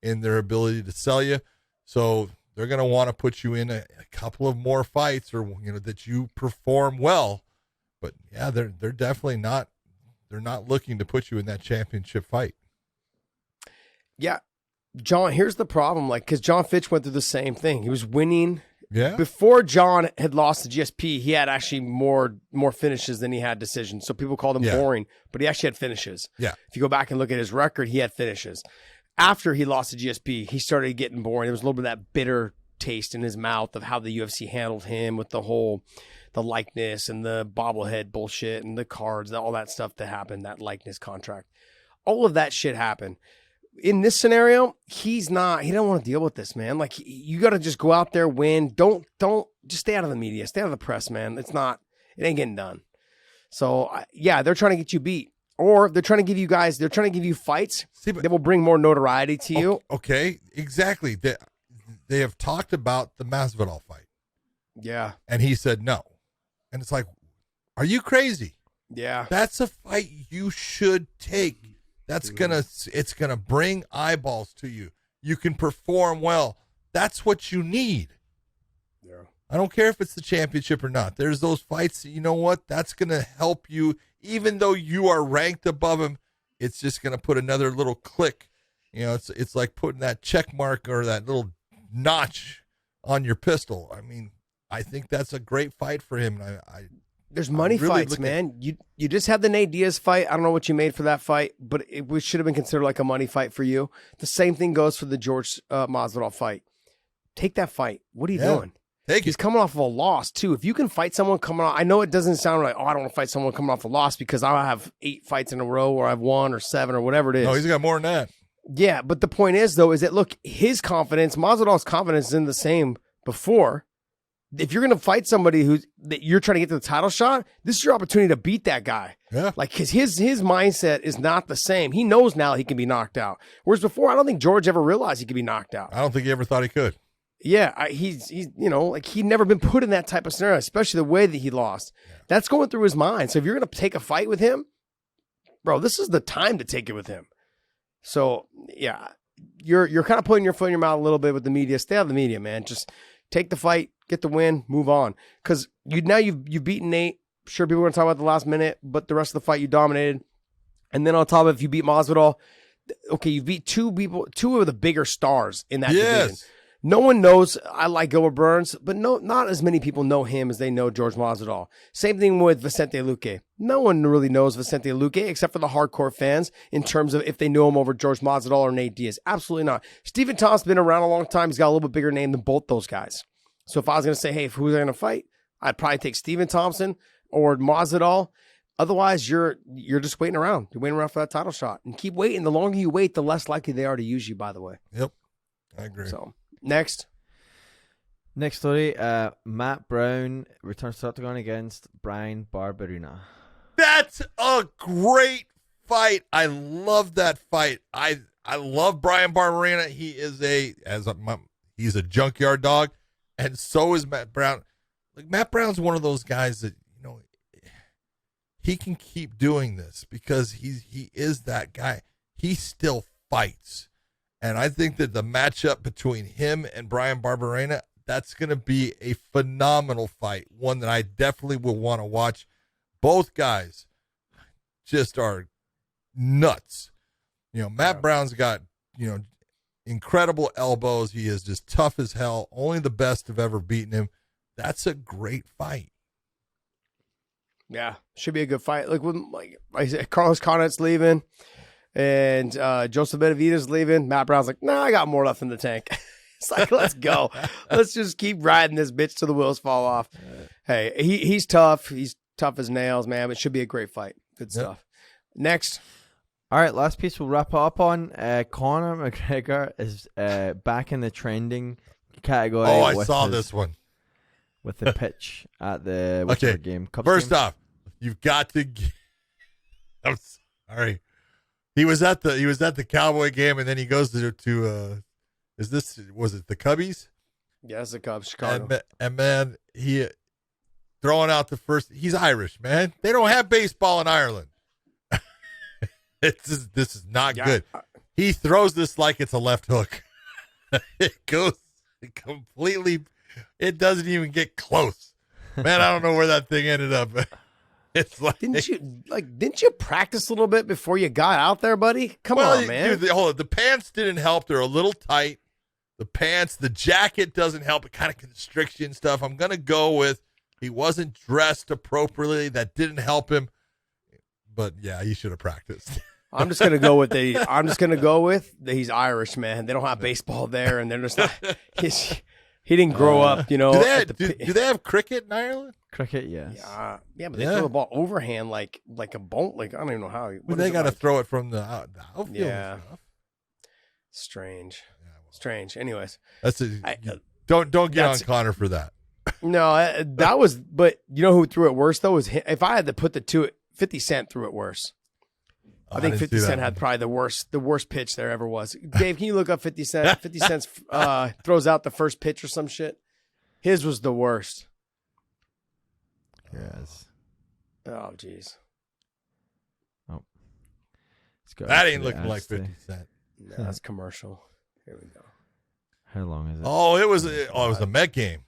in their ability to sell you. So they're going to want to put you in a couple of more fights, or that you perform well. But yeah, they're definitely not. They're not looking to put you in that championship fight. Yeah. John, here's the problem. Like, because John Fitch went through the same thing. He was winning. Yeah. Before John had lost to GSP, he had actually more finishes than he had decisions. So people called him boring, but he actually had finishes. Yeah. If you go back and look at his record, he had finishes. After he lost to GSP, he started getting boring. There was a little bit of that bitter taste in his mouth of how the UFC handled him with the likeness and the bobblehead bullshit and the cards, all that stuff that happened, that likeness contract. All of that shit happened. In this scenario, he don't want to deal with this, man. Like, you got to just go out there, win. Don't just stay out of the media, stay out of the press, man. It ain't getting done. So yeah, they're trying to get you beat, or they're trying to give you fights that will bring more notoriety to you. Okay, exactly. They have talked about the Masvidal fight. Yeah. And he said no. And it's like, are you crazy? Yeah. That's a fight you should take. It's gonna bring eyeballs to you. You can perform well. That's what you need. Yeah. I don't care if it's the championship or not. There's those fights that, you know what? That's gonna help you, even though you are ranked above him. It's just gonna put another little click. It's like putting that check mark or that little notch on your pistol. I mean, I think that's a great fight for him. There's money fights, man. You just had the Nate Diaz fight. I don't know what you made for that fight, but it should have been considered like a money fight for you. The same thing goes for the George Masvidal fight. Take that fight. What are you doing? He's coming off of a loss, too. If you can fight someone coming off, I know it doesn't sound like, I don't want to fight someone coming off a loss because I have 8 fights in a row or I've 1 or 7 or whatever it is. No, he's got more than that. Yeah, but the point is, though, is that, look, his confidence, Masvidal's confidence is in the same before. If you're going to fight somebody that you're trying to get to the title shot, this is your opportunity to beat that guy. Yeah. Like, because his mindset is not the same. He knows now he can be knocked out. Whereas before, I don't think George ever realized he could be knocked out. I don't think he ever thought he could. Yeah, he's like, he'd never been put in that type of scenario, especially the way that he lost. Yeah. That's going through his mind. So if you're going to take a fight with him, bro, this is the time to take it with him. So yeah, you're kind of putting your foot in your mouth a little bit with the media. Stay out of the media, man. Just take the fight, get the win, move on. Because you've beaten Nate. Sure, people are going to talk about the last minute, but the rest of the fight you dominated. And then on top of it, if you beat Masvidal, okay, you beat two of the bigger stars in that division. No one knows I like Gilbert Burns, but not as many people know him as they know George Masvidal. Same thing with Vicente Luque. No one really knows Vicente Luque except for the hardcore fans in terms of if they know him over George Masvidal or Nate Diaz. Absolutely not. Stephen Thompson's been around a long time. He's got a little bit bigger name than both those guys. So if I was going to say, hey, who's going to fight, I'd probably take Stephen Thompson or Masvidal. Otherwise, you're just waiting around. You're waiting around for that title shot. And keep waiting. The longer you wait, the less likely they are to use you, by the way. Yep, I agree. So, next story, Matt Brown returns to the octagon against Brian Barberena. That's a great fight. I love that fight. I love Brian Barberena. He is he's a junkyard dog, and so is Matt Brown. Like, Matt Brown's one of those guys that, you know, he can keep doing this because he is that guy. He still fights. And I think that the matchup between him and Brian Barberena, that's going to be a phenomenal fight. One that I definitely will want to watch. Both guys just are nuts. You know, Matt Brown's got, you know, incredible elbows. He is just tough as hell. Only the best have ever beaten him. That's a great fight. Yeah, should be a good fight. Like I said, Carlos Condit's leaving. And Joseph Benavidez leaving. Matt Brown's like, nah, I got more left in the tank. It's like, let's go. Let's just keep riding this bitch till the wheels fall off. Hey, he's tough. He's tough as nails, man. It should be a great fight. Good stuff. Next. All right, last piece we'll wrap it up on. Conor McGregor is back in the trending category. Oh, I saw this one. With the pitch at the game. First off, you've got to I'm sorry. He was at the Cowboy game, and then he goes to was it the Cubbies? Yeah, it's the Cubs, Chicago. And man, he throwing out the first. He's Irish, man. They don't have baseball in Ireland. This is not good. He throws this like it's a left hook. It goes completely. It doesn't even get close. Man, I don't know where that thing ended up. It's like, didn't you practice a little bit before you got out there, buddy? Come on, man. Dude, hold on. The pants didn't help. They're a little tight. The pants, the jacket doesn't help. It kind of constricts you and stuff. I'm going to go with he wasn't dressed appropriately. That didn't help him. But yeah, he should have practiced. I'm just going to go with he's Irish, man. They don't have baseball there, and they're just not. He didn't grow up, you know. Do they have cricket in Ireland? Cricket, yes. Yeah, but they throw the ball overhand like a bone. Like, I don't even know how. They got to throw it from the outfield. Yeah. Strange. Strange. Anyways. Don't get on Conor for that. No, that was, but you know who threw it worse, though? Was if I had to put the two, 50 Cent threw it worse. I think 50 Cent had probably the worst pitch there ever was. Dave, can you look up 50 Cent? 50 Cent throws out the first pitch or some shit. His was the worst. Yes. Oh, jeez. Oh. That ain't looking like 50 Cent. No, that's commercial. Here we go. How long is it? Oh, it was a Met game.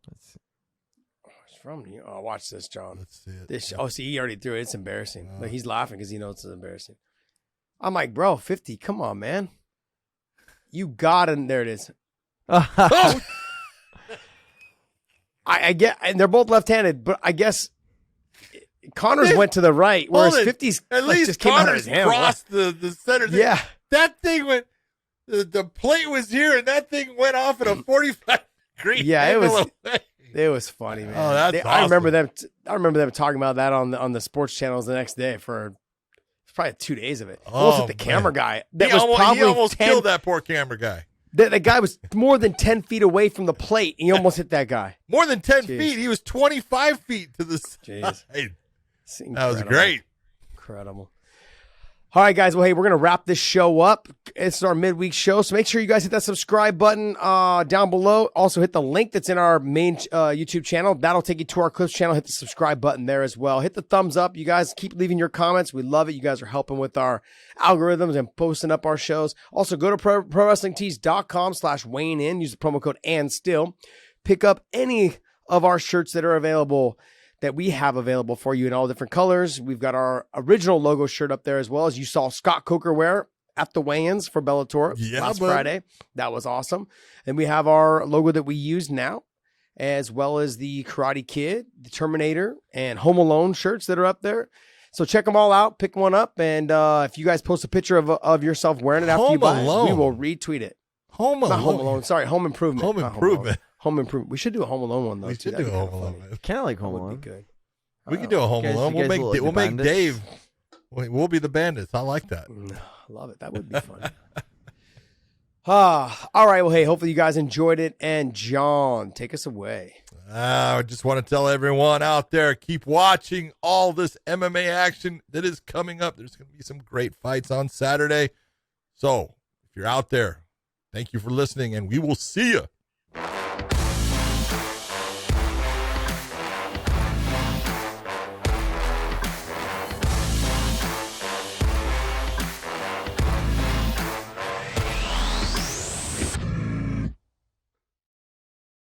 Let's see. It's from you. Oh, watch this, John. Let's see it. See, he already threw it. It's embarrassing. Like, he's laughing because he knows it's embarrassing. I'm like, bro, 50. Come on, man. You got it. There it is. Oh! I get, and they're both left-handed, but I guess Conor's went to the right, whereas 50's at least just came out of his hand. Crossed the center. Yeah, that thing went. The plate was here, and that thing went off at a 45 degree. Yeah, it was funny, man. Oh, that's awesome. I remember them talking about that on the sports channels the next day for probably 2 days of it. Almost like the camera guy. He almost killed that poor camera guy. The guy was more than 10 feet away from the plate, and he almost hit that guy. More than 10 feet. He was 25 feet to the side. Jeez. That was great. Incredible. All right, guys. Well, hey, we're going to wrap this show up. It's our midweek show, so make sure you guys hit that subscribe button down below. Also, hit the link that's in our main YouTube channel. That'll take you to our Clips channel. Hit the subscribe button there as well. Hit the thumbs up. You guys keep leaving your comments. We love it. You guys are helping with our algorithms and posting up our shows. Also, go to ProWrestlingTees.com/WayneIn. Use the promo code ANDSTILL. Pick up any of our shirts that are available, that we have available for you in all different colors. We've got our original logo shirt up there, as well as you saw Scott Coker wear at the weigh-ins for Bellator last Friday. That was awesome. And we have our logo that we use now, as well as the Karate Kid, the Terminator, and Home Alone shirts that are up there. So check them all out, pick one up, and if you guys post a picture of yourself wearing it after you buy it, we will retweet it. Home Alone. Not Home Alone. Sorry, Home Improvement. Home Improvement. Home Improvement. We should do a Home Alone one, though. We should do a Home Alone. Kind of like Home That would Alone. be good. We can do a Home You guys- Alone. you We'll guys make look like we'll the make bandits. Dave. We'll be the bandits. I like that. Love it. That would be fun. All right. Well, hey, hopefully you guys enjoyed it. And John, take us away. I just want to tell everyone out there, keep watching all this MMA action that is coming up. There's going to be some great fights on Saturday. So if you're out there, thank you for listening, and we will see you